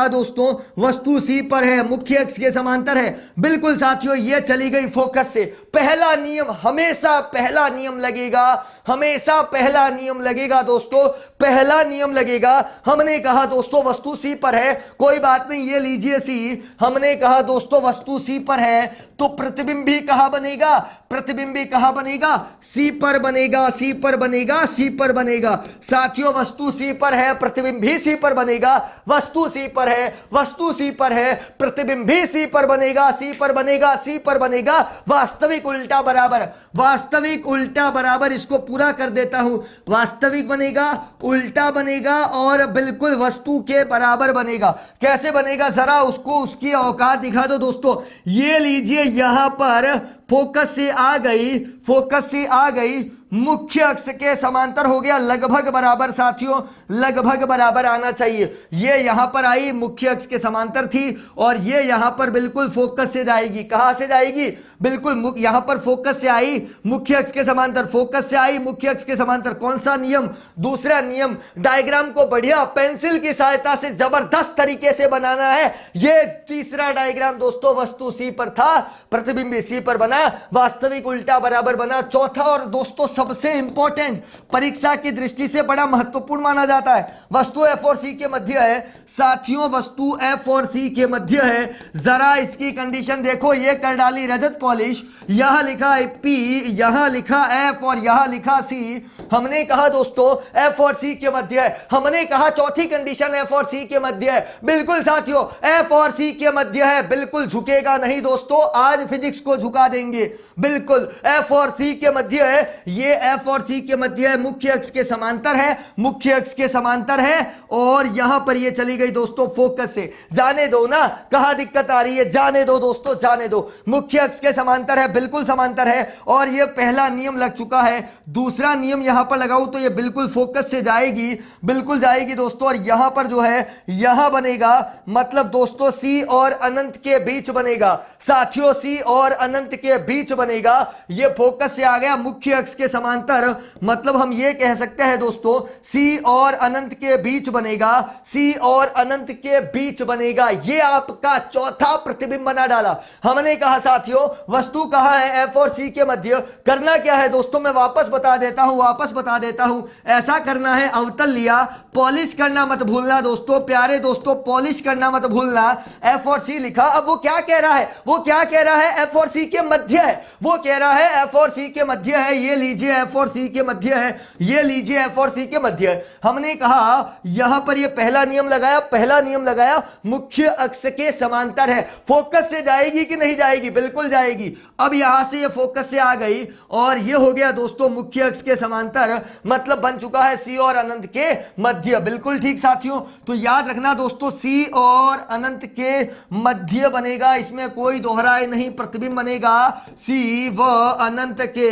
दोस्तों वस्तु सी पर है, मुख्य अक्ष के समांतर है। बिल्कुल साथियों, ये चली गई फोकस से। पहला नियम, हमेशा पहला नियम लगेगा, हमेशा पहला नियम लगेगा दोस्तों, पहला नियम लगेगा। हमने कहा दोस्तों वस्तु सी पर है, कोई बात नहीं, ये लीजिए सी। हमने कहा दोस्तों वस्तु सी पर है, तो प्रतिबिंब भी कहां बनेगा, प्रतिबिंब भी कहां बनेगा, सी पर बनेगा, सी पर बनेगा, सी पर बनेगा। साथियों वस्तु सी पर है, प्रतिबिंब भी सी पर बनेगा। वस्तु सी पर है, वस्तु सी पर है, प्रतिबिंब भी सी पर बनेगा, सी पर बनेगा, सी पर बनेगा। वास्तविक उल्टा बराबर, वास्तविक उल्टा बराबर, इसको पूरा कर देता हूं। वास्तविक बनेगा, उल्टा बनेगा और बिल्कुल वस्तु के बराबर बनेगा। कैसे बनेगा जरा उसको उसकी औकात दिखा दो दोस्तों। ये लीजिए यहां पर फोकस से आ गई, फोकस से आ गई, मुख्य अक्ष के समांतर हो गया, लगभग बराबर। साथियों लगभग बराबर आना चाहिए। ये यहां पर आई, मुख्य अक्ष के समांतर थी, और ये यहां पर बिल्कुल फोकस से जाएगी। कहां से जाएगी, बिल्कुल यहां पर फोकस से आई, मुख्य अक्ष के समांतर, फोकस से आई, मुख्य अक्ष के समांतर। कौन सा नियम, दूसरा नियम। डायग्राम को बढ़िया पेंसिल की सहायता से जबरदस्त तरीके से बनाना है। ये तीसरा डायग्राम दोस्तों वस्तु सी पर था, प्रतिबिंब सी पर बना, वास्तविक उल्टा बराबर बना। चौथा और दोस्तों सबसे इंपॉर्टेंट, परीक्षा की दृष्टि से बड़ा महत्वपूर्ण माना जाता है, वस्तु एफ और सी के मध्य है। साथियों वस्तु एफ और सी के मध्य है। जरा इसकी कंडीशन देखो, ये कर डाली रजत पॉलिश, यहां लिखा है P, यहां लिखा F और यहां लिखा C। हमने कहा दोस्तों F और C के मध्य है। हमने कहा चौथी कंडीशन F और C के मध्य है। बिल्कुल साथियों F और C के मध्य है, बिल्कुल झुकेगा नहीं दोस्तों, आज फिजिक्स को झुका देंगे। बिल्कुल F और C के मध्य है, ये F और C के मध्य है, मुख्य अक्ष के समांतर है, मुख्य अक्ष के समांतर है, और यहां पर ये चली गई दोस्तों फोकस से। जाने दो ना, कहां दिक्कत आ रही है, जाने दो दोस्तों, जाने दो। मुख्य अक्ष के समांतर है, बिल्कुल समांतर है, और ये पहला नियम लग चुका है। दूसरा नियम यहां पर लगाऊं तो ये बिल्कुल फोकस से जाएगी, बिल्कुल जाएगी दोस्तों, और यहां पर जो है यहां बनेगा, मतलब दोस्तों C और अनंत के बीच बनेगा। साथियों C और अनंत के बीच बनेगा। ये फोकस से आ गया, मुख्य अक्ष के समांतर, मतलब हम ये कह सकते हैं दोस्तों C और अनंत के बीच बनेगा, C और अनंत के बीच बनेगा। ये आपका चौथा प्रतिबिंब बना डाला। हमने कहा साथियों वस्तु कहां है, F और C के मध्य। करना क्या है दोस्तों, मैं वापस बता देता हूं, वापस बता देता हूं। ऐसा करना है, अवतल लिया, पॉलिश करना मत भूलना दोस्तों, प्यारे दोस्तों, पॉलिश करना मत भूलना। F और C लिखा। अब वो क्या कह रहा है, वो क्या कह रहा है, F और C के मध्य है, वो कह रहा है F और C के मध्य है। ये लीजिए F और C के मध्य है, ये लीजिए F और C के मध्य है। हमने कहा यहां पर ये पहला नियम लगाया, पहला नियम लगाया, मुख्य अक्ष के समांतर है। फोकस से जाएगी कि नहीं जाएगी, बिल्कुल जाएगी। अब यहां से ये फोकस से आ गई और ये हो गया दोस्तों मुख्य अक्ष के समांतर, मतलब बन चुका है C और अनंत के मध्य। बिल्कुल ठीक साथियों, तो याद रखना दोस्तों C और अनंत के मध्य बनेगा, इसमें कोई दोहराए नहीं, प्रतिबिंब बनेगा C व अनंत के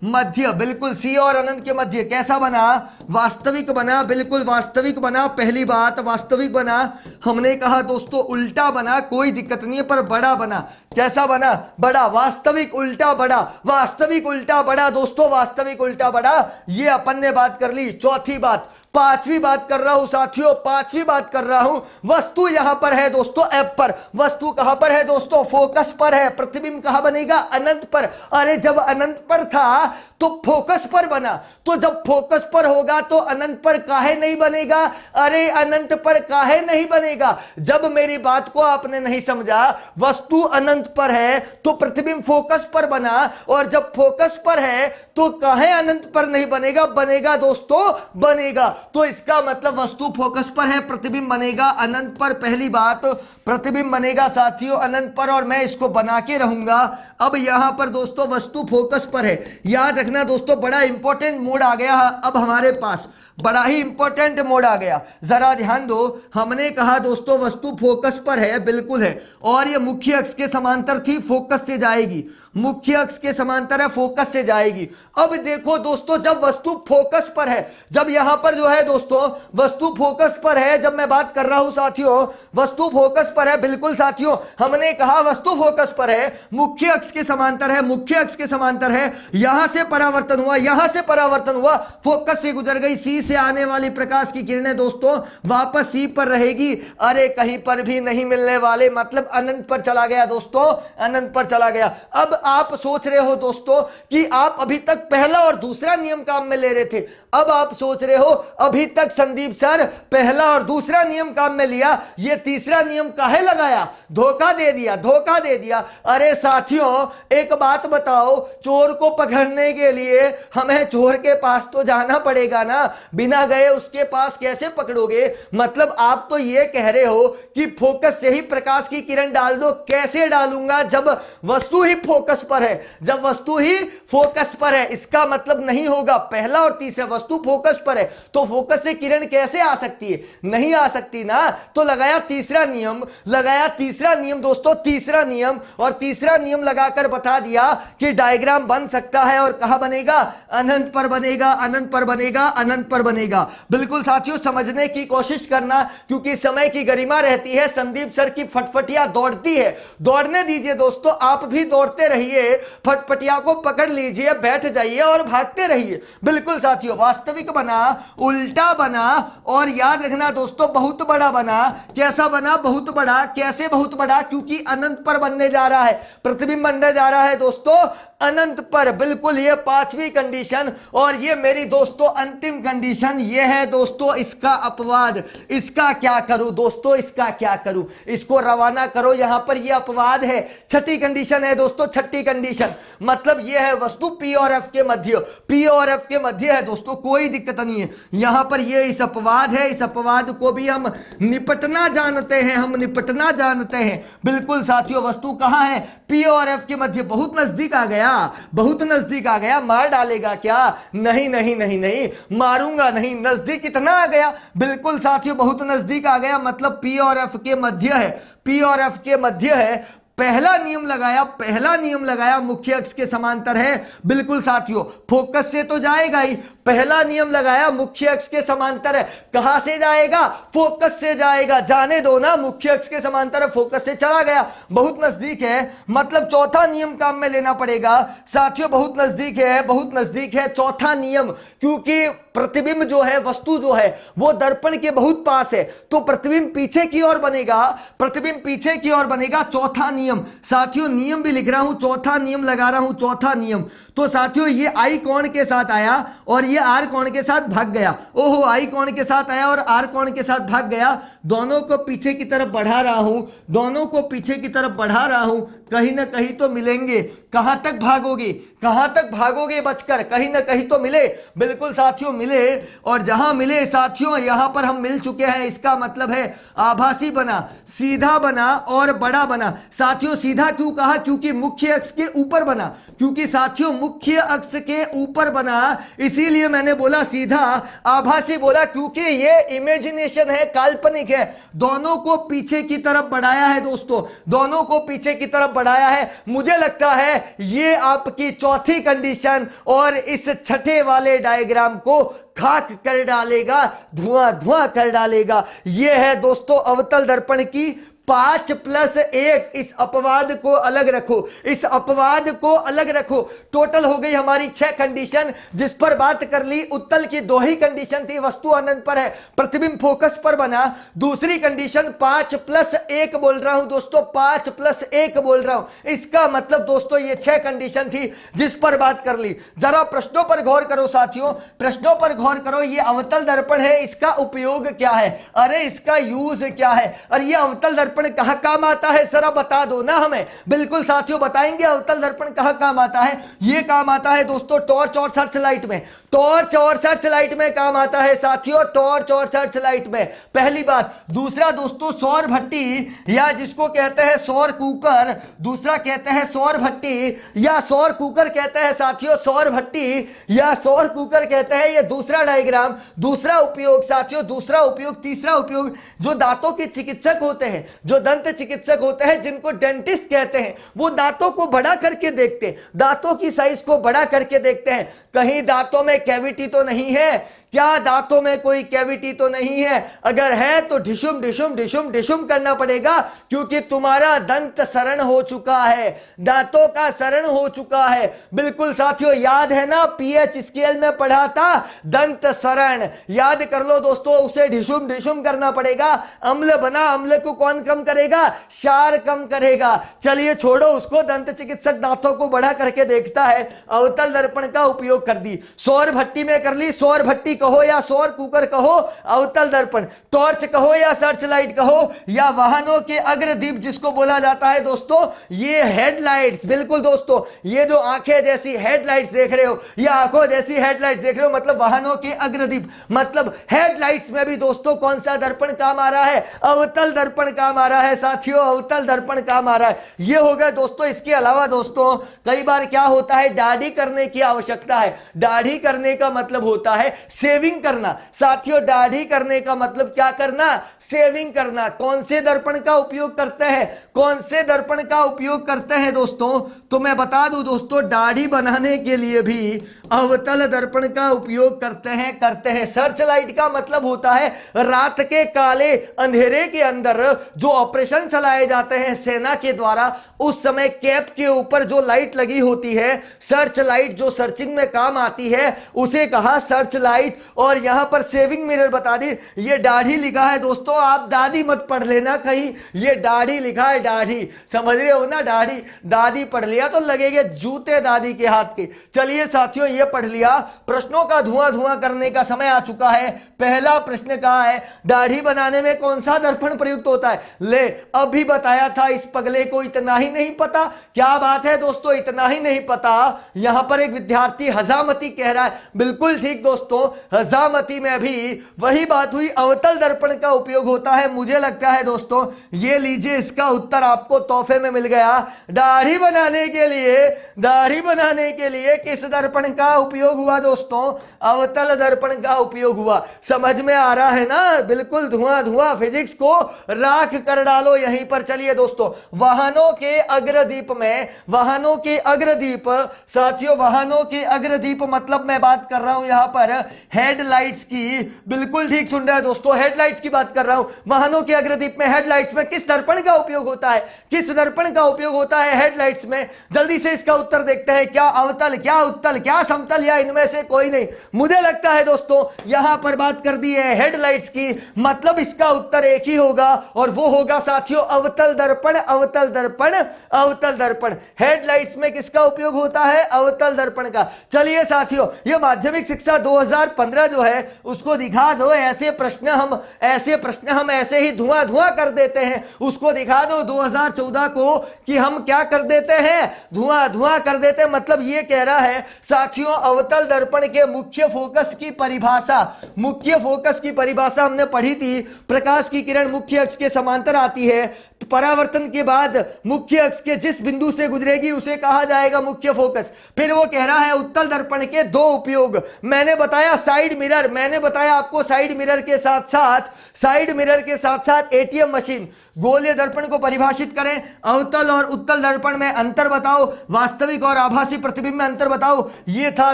मध्य। बिल्कुल C और अनंत के मध्य। कैसा बना, वास्तविक बना, बिल्कुल वास्तविक बना। पहली बात वास्तविक बना। हमने कहा दोस्तों उल्टा बना, कोई दिक्कत नहीं है, पर बड़ा बना। कैसा बना, बड़ा, वास्तविक उल्टा बड़ा, वास्तविक उल्टा बड़ा दोस्तों, वास्तविक उल्टा बड़ा। ये अपन ने बात कर ली। चौथी बात, पांचवी बात कर रहा हूं साथियों, पांचवी बात कर रहा हूं। वस्तु यहां पर है दोस्तों F पर, वस्तु कहां पर है दोस्तों, फोकस पर है। प्रतिबिंब कहां बनेगा, अनंत पर। अरे जब अनंत पर था तो फोकस पर बना, तो जब फोकस पर होगा तो अनंत पर काहे नहीं बनेगा, अरे अनंत पर काहे नहीं बनेगा। जब मेरी बात को आपने नहीं समझा, वस्तु अनंत पर है तो प्रतिबिंब फोकस पर बना, और जब फोकस पर है तो काहे अनंत पर नहीं बनेगा, बनेगा दोस्तों, बनेगा। तो इसका मतलब वस्तु फोकस पर है, प्रतिबिंब बनेगा अनंत पर। पहली बात, प्रतिबिंब बनेगा साथियों अनंत पर, और मैं इसको बना के रहूंगा अब यहां पर दोस्तों वस्तु फोकस पर है। याद रखना दोस्तों, बड़ा इंपॉर्टेंट मोड आ गया अब हमारे पास, बड़ा ही इंपॉर्टेंट मोड आ गया। जरा ध्यान दो, हमने कहा दोस्तों वस्तु फोकस पर है, बिल्कुल है, और ये मुख्य अक्ष के समांतर थी, फोकस से जाएगी, मुख्य अक्ष के समांतर है, फोकस से जाएगी। अब देखो दोस्तों, जब वस्तु फोकस पर है, जब यहां पर जो है दोस्तों वस्तु फोकस पर है, जब मैं बात कर रहा हूं साथियों वस्तु फोकस पर है, बिल्कुल साथियों, हमने कहा वस्तु फोकस पर है, मुख्य अक्ष के समांतर है, मुख्य अक्ष के समांतर है, यहां से परावर्तन हुआ, यहां से परावर्तन हुआ, फोकस से गुजर गई, सी से आने वाली प्रकाश की किरणें दोस्तों वापस सी पर रहेगी। अरे कहीं पर भी नहीं मिलने वाले, मतलब अनंत पर चला गया दोस्तों, अनंत पर चला गया। अब आप सोच रहे हो दोस्तों कि आप अभी तक पहला और दूसरा नियम काम में ले रहे थे, अब आप सोच रहे हो अभी तक संदीप सर पहला और दूसरा नियम काम में लिया, ये तीसरा नियम काहे लगाया, धोखा दे दिया, धोखा दे दिया। अरे साथियों एक बात बताओ, चोर को पकड़ने के लिए हमें चोर के पास तो जाना पड़ेगा ना, बिना गए उसके पास कैसे पकड़ोगे? मतलब आप तो ये कह रहे हो कि फोकस से ही प्रकाश की किरण डाल दो। कैसे डालूंगा जब वस्तु ही फोकस पर है, जब वस्तु ही फोकस पर है, इसका मतलब नहीं होगा पहला और तीसरा, वस्तु फोकस पर है तो फोकस से किरण कैसे आ सकती है, नहीं आ सकती ना। तो लगाया तीसरा नियम, लगाया तीसरा नियम दोस्तों, तीसरा नियम, और तीसरा नियम लगाकर बता दिया कि डायग्राम बन सकता है, और कहां बनेगा, अनंत पर बनेगा, अनंत पर बनेगा, अनंत पर बनेगा। बिल्कुल साथियों समझने की कोशिश करना, क्योंकि समय की गरिमा रहती है, संदीप सर की फटफटिया दौड़ती है, दौड़ने दीजिए दोस्तों, आप भी दौड़ते रहिए, फटफटिया को पकड़ लीजिए, बैठ जाइए और भागते रहिए। बिल्कुल साथियों, वास्तविक बना, उल्टा बना, और याद रखना दोस्तों बहुत बड़ा बना। कैसा बना, बहुत बड़ा। कैसे बहुत बड़ा, क्योंकि अनंत पर बनने जा रहा है, प्रतिबिंब बनने जा रहा है दोस्तों अनंत पर। बिल्कुल ये पांचवी कंडीशन, और ये मेरी दोस्तों अंतिम कंडीशन, ये है दोस्तों इसका अपवाद। इसका क्या करूं दोस्तों, इसका क्या करूं, इसको रवाना करो, यहां पर ये अपवाद है। छठी कंडीशन है दोस्तों, छठी कंडीशन, मतलब ये है वस्तु P और F के मध्य, P और F के मध्य है दोस्तों, कोई दिक्कत नहीं है। यहां पर ये इस अपवाद है, इस अपवाद को भी हम निपटना जानते हैं, हम निपटना जानते हैं। बिल्कुल साथियों, वस्तु कहां है, P और F के मध्य, बहुत नजदीक आ गया, बहुत नजदीक आ गया। मार डालेगा क्या, नहीं नहीं नहीं नहीं, मारूंगा नहीं, नजदीक इतना आ गया। बिल्कुल साथियों बहुत नजदीक आ गया, मतलब P और F के मध्य है, P और F के मध्य है। पहला नियम लगाया, पहला नियम लगाया, मुख्य अक्ष के समांतर है। बिल्कुल साथियों फोकस से तो जाएगा ही, पहला नियम लगाया, मुख्य अक्ष के समांतर है। कहां से जाएगा, फोकस से जाएगा, जाने दो ना, मुख्य अक्ष के समांतर है, फोकस से चला गया, बहुत नजदीक है। मतलब चौथा नियम काम में लेना पड़ेगा साथियों, बहुत नजदीक है, बहुत नजदीक है चौथा नियम, क्योंकि प्रतिबिंब जो है, वस्तु जो है वो दर्पण के बहुत पास है, तो प्रतिबिंब पीछे की ओर बनेगा, प्रतिबिंब पीछे की ओर बनेगा। चौथा नियम साथियों, नियम भी लिख रहा हूं, चौथा नियम लगा रहा हूं, चौथा नियम। तो साथियों ये आई कोण के साथ आया और ये आर कोण के साथ भाग गया। ओहो, आई कोण के साथ आया और आर कोण के साथ भाग गया। दोनों को पीछे की तरफ बढ़ा रहा हूं, दोनों को पीछे की तरफ बढ़ा रहा हूं, कहीं ना कहीं तो मिलेंगे। कहां तक भागोगे, कहां तक भागोगे बचकर, कहीं ना कहीं तो मिले। बिल्कुल साथियों मिले, और जहां मिले साथियों यहां पर हम मिल चुके हैं, इसका मतलब है आभासी बना, सीधा बना और बड़ा बना। साथियों सीधा क्यों कहा, क्योंकि मुख्य अक्ष के ऊपर बना, क्योंकि साथियों मुख्य अक्ष के ऊपर बना, इसीलिए मैंने बोला सीधा। आभासी बोला क्योंकि ये इमेजिनेशन है, काल्पनिक है। दोनों को पीछे की तरफ बढ़ाया है दोस्तों, दोनों को पीछे की तरफ बढ़ाया है। मुझे लगता है ये आपकी चौथी कंडीशन और इस छठे वाले डायग्राम को खाक कर डालेगा, धुआं धुआं कर डालेगा। यह है दोस्तों अवतल दर्पण की 5+1। इस अपवाद को अलग रखो, इस अपवाद को अलग रखो। टोटल हो गई हमारी 6 कंडीशन, जिस पर बात कर ली। उत्तल की 2 ही कंडीशन थी, वस्तु अनंत पर है, प्रतिबिंब फोकस पर बना। दूसरी कंडीशन 5+1 बोल रहा हूं दोस्तों, 5+1 बोल रहा हूं। इसका मतलब दोस्तों ये 6 कंडीशन थी जिस पर बात कर ली। जरा प्रश्नों पर गौर करो साथियों, प्रश्नों पर गौर करो। ये अवतल दर्पण है, इसका उपयोग क्या है, अरे इसका यूज क्या है, और ये अवतल दर्पण कहां काम आता है, जरा बता दो ना हमें। बिल्कुल साथियों बताएंगे अवतल दर्पण कहां काम आता है। ये काम आता है दोस्तों टॉर्च और सर्च लाइट में। टॉर्च और सर्च लाइट में काम आता है साथियों, टॉर्च और सर्च लाइट में, पहली बात। दूसरा दोस्तों सौर भट्टी या जिसको कहते हैं सौर कुकर, दूसरा कहते हैं सौर भट्टी या सौर कुकर कहते हैं साथियों, सौर भट्टी या सौर कुकर कहते हैं। ये दूसरा डायग्राम, दूसरा उपयोग साथियों, दूसरा उपयोग। तीसरा उपयोग, जो दांतों के चिकित्सक होते हैं, जो दंत चिकित्सक होते हैं, जिनको डेंटिस्ट कहते हैं, वो दांतों को बड़ा करके देखते हैं, दांतों की साइज को बड़ा करके देखते हैं, कहीं दांतों में कैविटी तो नहीं है, क्या दांतों में कोई कैविटी तो नहीं है, अगर है तो ढिशुम ढिशुम ढिशुम ढिशुम करना पड़ेगा, क्योंकि तुम्हारा दंत शरण हो चुका है, दांतों का शरण हो चुका है। बिल्कुल साथियों, याद है ना, पीएच स्केल में पढ़ा था दंत शरण, याद कर लो दोस्तों, उसे ढिशुम ढिशुम करना पड़ेगा। अम्ल बना, अम्ल को कौन कम करेगा, क्षार कम करेगा। चलिए छोड़ो उसको, दंत चिकित्सक दांतों को बड़ा करके देखता है, अवतल दर्पण का उपयोग कर दी। सौर भट्टी में कर ली, सौर भट्टी कहो या सौर कुकर कहो, अवतल दर्पण, टॉर्च कहो या सर्च लाइट कहो, या वाहनों के अग्रदीप जिसको बोला जाता है दोस्तों, ये हेडलाइट्स। बिल्कुल दोस्तों, ये जो आंखें जैसी हेडलाइट्स देख रहे हो, ये आंखों जैसी हेडलाइट्स देख रहे हो, मतलब वाहनों के अग्रदीप, मतलब हेडलाइट्स में भी दोस्तों कौन सा दर्पण काम आ रहा है, अवतल दर्पण काम आ रहा है साथियों, अवतल दर्पण काम आ रहा है। ये हो गया दोस्तों। इसके अलावा दोस्तों कई बार क्या होता है, दाढ़ी करने की आवश्यकता है। दाढ़ी करने का मतलब होता है सेविंग करना साथियों, दाढ़ी करने का मतलब क्या करना, सेविंग करना। कौन से दर्पण का उपयोग करते हैं, कौन से दर्पण का उपयोग करते हैं दोस्तों, तो मैं बता दूं दोस्तों, दाढ़ी बनाने के लिए भी अवतल दर्पण का उपयोग करते हैं। सर्च लाइट का मतलब होता है रात के काले अंधेरे के अंदर जो ऑपरेशन चलाए जाते हैं सेना के द्वारा, उस समय कैप के ऊपर जो लाइट लगी होती है, सर्च लाइट, जो सर्चिंग में काम आती है, उसे कहा सर्च लाइट। और यहां पर सेविंग मिरर बता दी, ये दाढ़ी लिखा है दोस्तों, आप दाढ़ी मत पढ़ लेना कहीं, ये दाढ़ी लिखा है, दाढ़ी समझ रहे हो ना, दाढ़ी, दादी पढ़ लिया तो लगेगा जूते दादी के हाथ के। चलिए साथियों, ये पढ़ लिया। प्रश्नों का धुआं धुआं करने का समय आ चुका है। पहला प्रश्न कहा है, दाढ़ी बनाने में कौन सा दर्पण प्रयुक्त होता है। ले, अभी बताया था, इस पगले को इतना ही नहीं पता। क्या बात है दोस्तों, इतना ही नहीं पता। यहां पर एक विद्यार्थी हजामती कह रहा है, बिल्कुल ठीक दोस्तों, हजामती में भी वही बात हुई, अवतल दर्पण का उपयोग होता है। मुझे लगता है दोस्तों, ये लीजिए, इसका उत्तर आपको तोहफे में मिल गया। दाढ़ी बनाने के लिए, दाढ़ी बनाने के लिए किस दर्पण का उपयोग हुआ दोस्तों, अवतल दर्पण का उपयोग हुआ। समझ में आ रहा है ना, बिल्कुल धुआं धुआं, फिजिक्स को राख कर डालो यहीं पर। चलिए दोस्तों, वाहनों के अग्रदीप में, वाहनों के अग्रदीप साथियों, वाहनों के अग्रदीप मतलब मैं बात कर रहा हूं यहां पर हेडलाइट्स की। बिल्कुल ठीक सुन रहे हैं दोस्तों, हेडलाइट्स की बात कर रहा हूं। वाहनों के अग्रदीप में, हेडलाइट्स में किस दर्पण का उपयोग होता है, किस दर्पण का उपयोग होता है हेडलाइट्स में। जल्दी से इसका उत्तर देखते हैं, क्या अवतल, क्या उत्तल, क्या समतल, या इनमें से कोई नहीं। मुझे लगता है दोस्तों यहां पर बात कर दी है हेडलाइट्स की, मतलब इसका उत्तर एक ही होगा, और वो होगा साथियों अवतल दर्पण, अवतल दर्पण, अवतल दर्पण। हेडलाइट्स में किसका उपयोग होता है, अवतल दर्पण का। चलिए साथियों, ये माध्यमिक शिक्षा 2015 जो है उसको दिखा दो। ऐसे प्रश्न हम ऐसे ही धुआं धुआं कर देते हैं, उसको दिखा दो 2014 को कि हम क्या कर देते हैं, धुआं धुआं कर देते हैं। मतलब ये कह रहा है साथियों, अवतल दर्पण के मुख्य फोकस की परिभाषा, मुख्य फोकस की परिभाषा हमने पढ़ी थी। प्रकाश की किरण मुख्य अक्ष के समांतर आती है, परावर्तन के बाद मुख्य अक्ष के जिस बिंदु से गुजरेगी उसे कहा जाएगा मुख्य फोकस। फिर वो कह रहा है उत्तल दर्पण के दो उपयोग, मैंने बताया साइड मिरर, मैंने बताया आपको साइड मिरर के साथ साथ, साइड मिरर के साथ साथ एटीएम मशीन। गोलीय दर्पण को परिभाषित करें, अवतल और उत्तल दर्पण में अंतर बताओ, वास्तविक और आभासी प्रतिबिंब में अंतर बताओ। ये था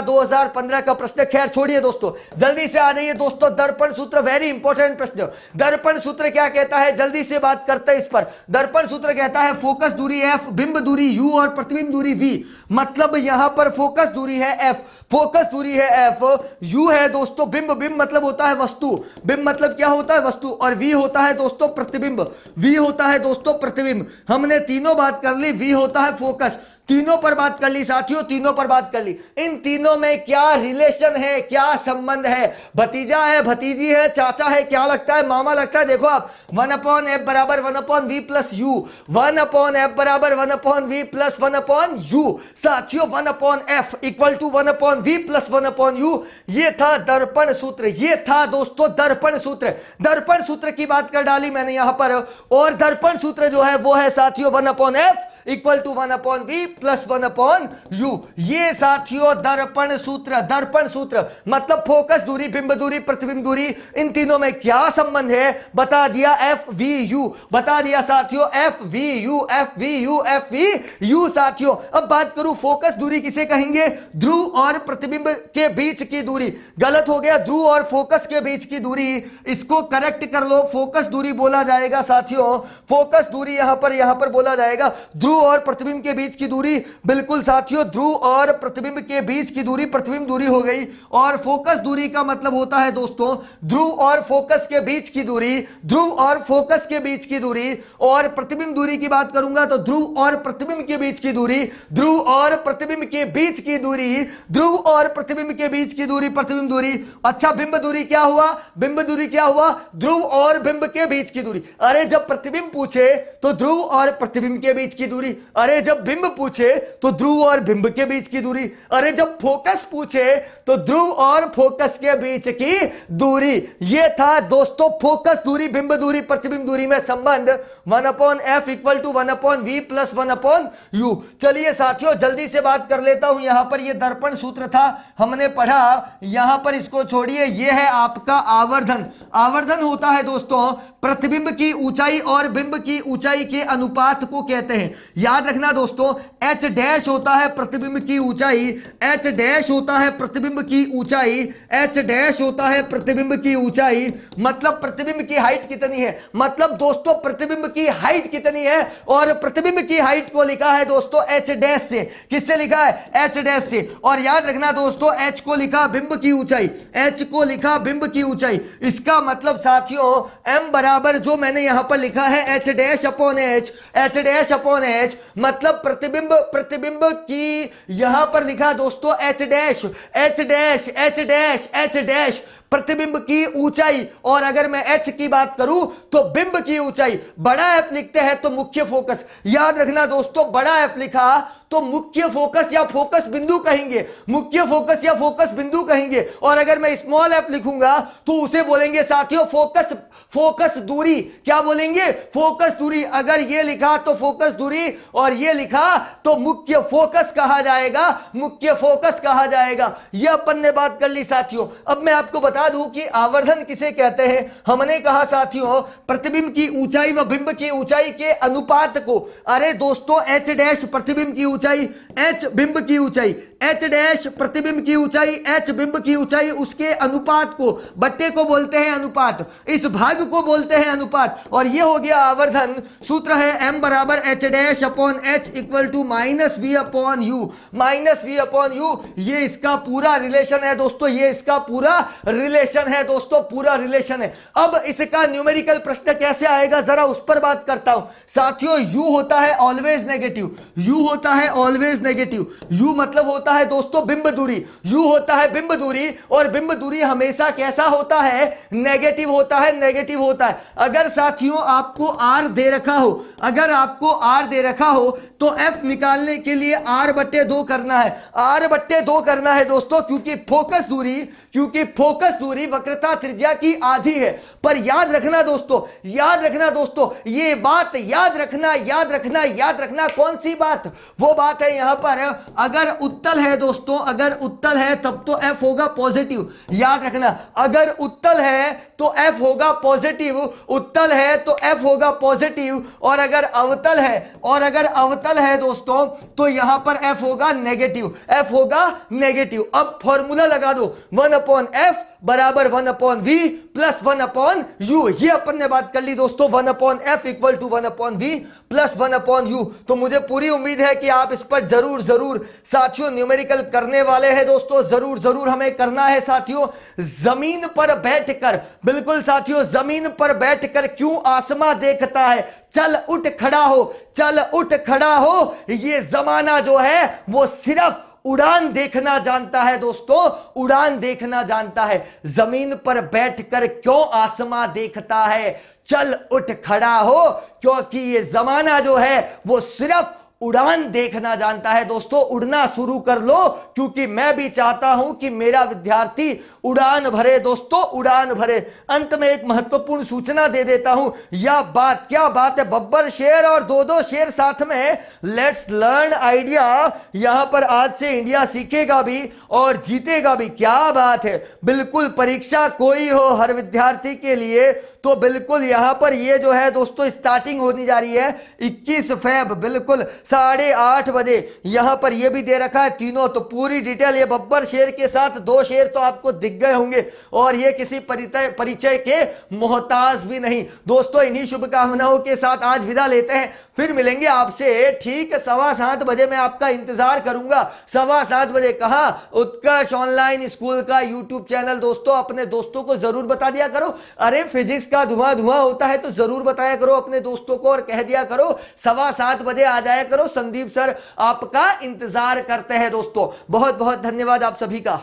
2015 का प्रश्न। खैर छोड़िए दोस्तों, जल्दी से आ जाइए दोस्तों, दर्पण सूत्र, वेरी इंपॉर्टेंट प्रश्न। दर्पण सूत्र क्या कहता है, जल्दी से बात करते हैं इस पर। दर्पण सूत्र कहता है फोकस दूरी f, बिंब दूरी u और प्रतिबिंब दूरी v। मतलब यहां पर फोकस दूरी है f, फोकस दूरी है f, u है दोस्तों बिंब, बिंब मतलब होता है वस्तु, बिंब मतलब क्या होता है वस्तु, और v होता है दोस्तों प्रतिबिंब, v होता है दोस्तों प्रतिबिंब। हमने तीनों बात कर ली, v होता है फोकस। तीनों पर बात कर ली साथियों, तीनों पर बात कर ली। इन तीनों में क्या रिलेशन है, क्या संबंध है? भतीजा है, भतीजी है, चाचा है, क्या लगता है? मामा लगता है। देखो आप 1/f बराबर 1/v प्लस यू, 1/f बराबर 1/v प्लस 1/u। साथियों 1/f equal to 1/v plus 1/u, ये था दर्पण सूत्र, ये था दोस्तों दर्पण सूत्र। दर्पण सूत्र की बात कर डाली मैंने यहां पर, और दर्पण सूत्र जो है वो है साथियों 1/f equal to 1/v plus 1/u। ये साथियों दर्पण सूत्र, दर्पण सूत्र मतलब फोकस दूरी, बिंब दूरी, प्रतिबिंब दूरी, इन तीनों में क्या संबंध है बता दिया, FVU बता दिया साथियों, FVU FVU FVU। साथियों अब बात करूं फोकस दूरी किसे कहेंगे? ध्रुव और प्रतिबिंब के बीच की दूरी। गलत हो गया, ध्रुव और फोकस के बीच की दूरी, इसको करेक्ट कर लो, फोकस दूरी बोला जाएगा साथियों, फोकस दूरी यहां पर बोला जाएगा। ध्रुव और प्रतिबिंब के बीच की दूरी, बिल्कुल साथियों ध्रुव और प्रतिबिंब के बीच की दूरी प्रतिबिंब दूरी हो गई। और फोकस दूरी का मतलब होता है दोस्तों ध्रुव और फोकस के बीच की दूरी, ध्रुव और फोकस के बीच की दूरी। और प्रतिबिंब दूरी की बात करूंगा तो ध्रुव और प्रतिबिंब के बीच की दूरी, ध्रुव और प्रतिबिंब के बीच की दूरी, ध्रुव और प्रतिबिंब के बीच की दूरी प्रतिबिंब दूरी। अच्छा बिंब दूरी क्या हुआ? बिंब दूरी क्या हुआ? ध्रुव और बिंब के बीच की दूरी। अरे जब प्रतिबिंब पूछे तो ध्रुव और प्रतिबिंब के बीच की दूरी, अरे जब बिंब पूछे तो ध्रुव और बिंब के बीच की दूरी, अरे जब फोकस पूछे तो ध्रुव और फोकस के बीच की दूरी। यह था दोस्तों फोकस दूरी, बिंब दूरी, प्रतिबिंब दूरी में संबंध 1/f equal to 1/v plus 1/u। चलिए साथियों जल्दी से बात कर लेता हूं, यहां पर यह दर्पण सूत्र था हमने पढ़ा, यहां पर इसको छोड़िए। यह है आपका आवर्धन। आवर्धन होता है दोस्तों प्रतिबिंब की ऊंचाई और बिंब की ऊंचाई के अनुपात को कहते हैं। याद रखना दोस्तों, h डैश होता है प्रतिबिंब की ऊंचाई, h डैश होता है प्रतिबिंब की ऊंचाई, h डैश होता है प्रतिबिंब की ऊंचाई। मतलब प्रतिबिंब की हाइट कितनी है, मतलब दोस्तों प्रतिबिंब की हाइट कितनी है, और प्रतिबिंब की हाइट को लिखा है दोस्तों h डैश से। किससे लिखा है? h डैश से। और याद रखना दोस्तों h को लिखा बिंब की ऊंचाई, h को लिखा बिंब की ऊंचाई। इसका मतलब साथियों m बराबर जो मैंने यहां पर लिखा है h dash upon h, h dash upon h, मतलब प्रतिबिंब की यहां पर लिखा दोस्तों h dash, h dash, h dash, h dash प्रतिबिंब की ऊंचाई। और अगर मैं h की बात करूं तो बिंब की ऊंचाई। बड़ा f लिखते हैं तो मुख्य फोकस, याद रखना दोस्तों बड़ा f लिखा तो मुख्य फोकस या फोकस बिंदु कहेंगे, मुख्य फोकस या फोकस बिंदु कहेंगे। और अगर मैं स्मॉल f लिखूंगा तो उसे बोलेंगे साथियों फोकस दूरी। क्या बोलेंगे? फोकस दूरी। अगर ये लिखा तो फोकस दूरी और ये लिखा तो मुख्य फोकस कहा जाएगा, मुख्य फोकस कहा जाएगा। यह अपन ने बात कर ली साथियों। अब मैं आपको बता दूं कि आवर्धन किसे कहते हैं। हमने कहा साथियों प्रतिबिंब की ऊंचाई व बिंब की ऊंचाई के अनुपात को। अरे दोस्तों h डैश प्रतिबिंब की ऊंचाई, h बिंब की ऊंचाई, h डैश प्रतिबिंब की ऊंचाई, h बिंब की ऊंचाई, उसके अनुपात को, बट्टे को बोलते हैं अनुपात, इस भाग को बोलते हैं अनुपात। और ये हो गया आवर्धन। सूत्र है m बराबर h dash upon h equal to minus v upon u, minus v upon u. ये इसका पूरा रिलेशन है दोस्तों, ये इसका पूरा रिलेशन है दोस्तों, पूरा रिलेशन है। अब इसका न्यूमेरिकल प्रश्न कैसे आएगा जरा उस पर बात करता हूं साथियों। u होता है ऑलवेज नेगेटिव, u होता है ऑलवेज नेगेटिव। u मतलब होता है दोस्तों बिंब दूरी, u होता है बिंब दूरी, और बिंब दूरी हमेशा कैसा होता है? नेगेटिव होता है, नेगेटिव होता है। अगर साथियों आपको r दे रखा हो, अगर आपको r दे रखा हो तो f निकालने के लिए r/2 करना है, r/2 करना है दोस्तों, क्योंकि फोकस दूरी वक्रता त्रिज्या की आधी है। पर याद रखना दोस्तों, याद रखना दोस्तों, ये बात याद रखना, याद रखना, याद रखना। कौन सी बात? वो बात है यहां पर अगर उत्तल है दोस्तों, अगर उत्तल है तब तो f होगा पॉजिटिव। याद रखना अगर उत्तल है तो f होगा पॉजिटिव, उत्तल है तो f होगा पॉजिटिव। और अगर अवतल है, और अगर अवतल है दोस्तों तो यहां पर f होगा नेगेटिव, f होगा नेगेटिव। अब फॉर्मूला लगा दो 1/f बराबर 1/v प्लस 1/u। ये अपन ने बात कर ली दोस्तों, 1/f equal to 1/v plus 1/u। तो मुझे पूरी उम्मीद है कि आप इस पर जरूर जरूर साथियों न्यूमेरिकल करने वाले हैं दोस्तों। जरूर जरूर हमें करना है साथियों, जमीन पर बैठकर। बिल्कुल साथियों, जमीन पर बैठकर क्यों आसमां देखता है, चल उठ खड़ा हो, चल उठ खड़ा हो। ये जमाना जो है वो सिर्फ उड़ान देखना जानता है दोस्तों, उड़ान देखना जानता है। जमीन पर बैठकर क्यों आसमां देखता है, चल उठ खड़ा हो, क्योंकि ये जमाना जो है वो सिर्फ उड़ान देखना जानता है दोस्तों। उड़ना शुरू कर लो, क्योंकि मैं भी चाहता हूं कि मेरा विद्यार्थी उड़ान भरे दोस्तों, उड़ान भरे। अंत में एक महत्वपूर्ण सूचना दे देता हूं। यह बात, क्या बात है, बब्बर शेर और दो शेर साथ में। Let's learn idea. यहां पर आज से इंडिया सीखेगा भी और जीतेगा भी। क्या बात है। बिल्कुल परीक्षा कोई हो हर विद्यार्थी के लिए, तो बिल्कुल यहां पर ये जो है दोस्तों स्टार्टिंग होने जा रही है 21 फेब, बिल्कुल 8:30 बजे। यहां पर ये भी दे रखा है तीनों, तो पूरी डिटेल। ये बब्बर शेर के साथ 2 शेर तो आपको दिख गए होंगे, और ये किसी परिचय के मोहताज भी नहीं दोस्तों। इन्हीं शुभकामनाओं के साथ आज विदा लेते हैं। फिर मिलेंगे आपसे ठीक 7:15 बजे। मैं आपका इंतजार करूंगा 7:15 बजे। कहा, उत्कर्ष ऑनलाइन स्कूल का यूट्यूब चैनल दोस्तों। अपने दोस्तों को जरूर बता दिया करो। अरे फिजिक्स का धुआं धुआं होता है तो जरूर बताया करो अपने दोस्तों को, और कह दिया करो 7:15 बजे आ जाया करो। संदीप सर आपका इंतजार करते हैं दोस्तों। बहुत बहुत धन्यवाद आप सभी का।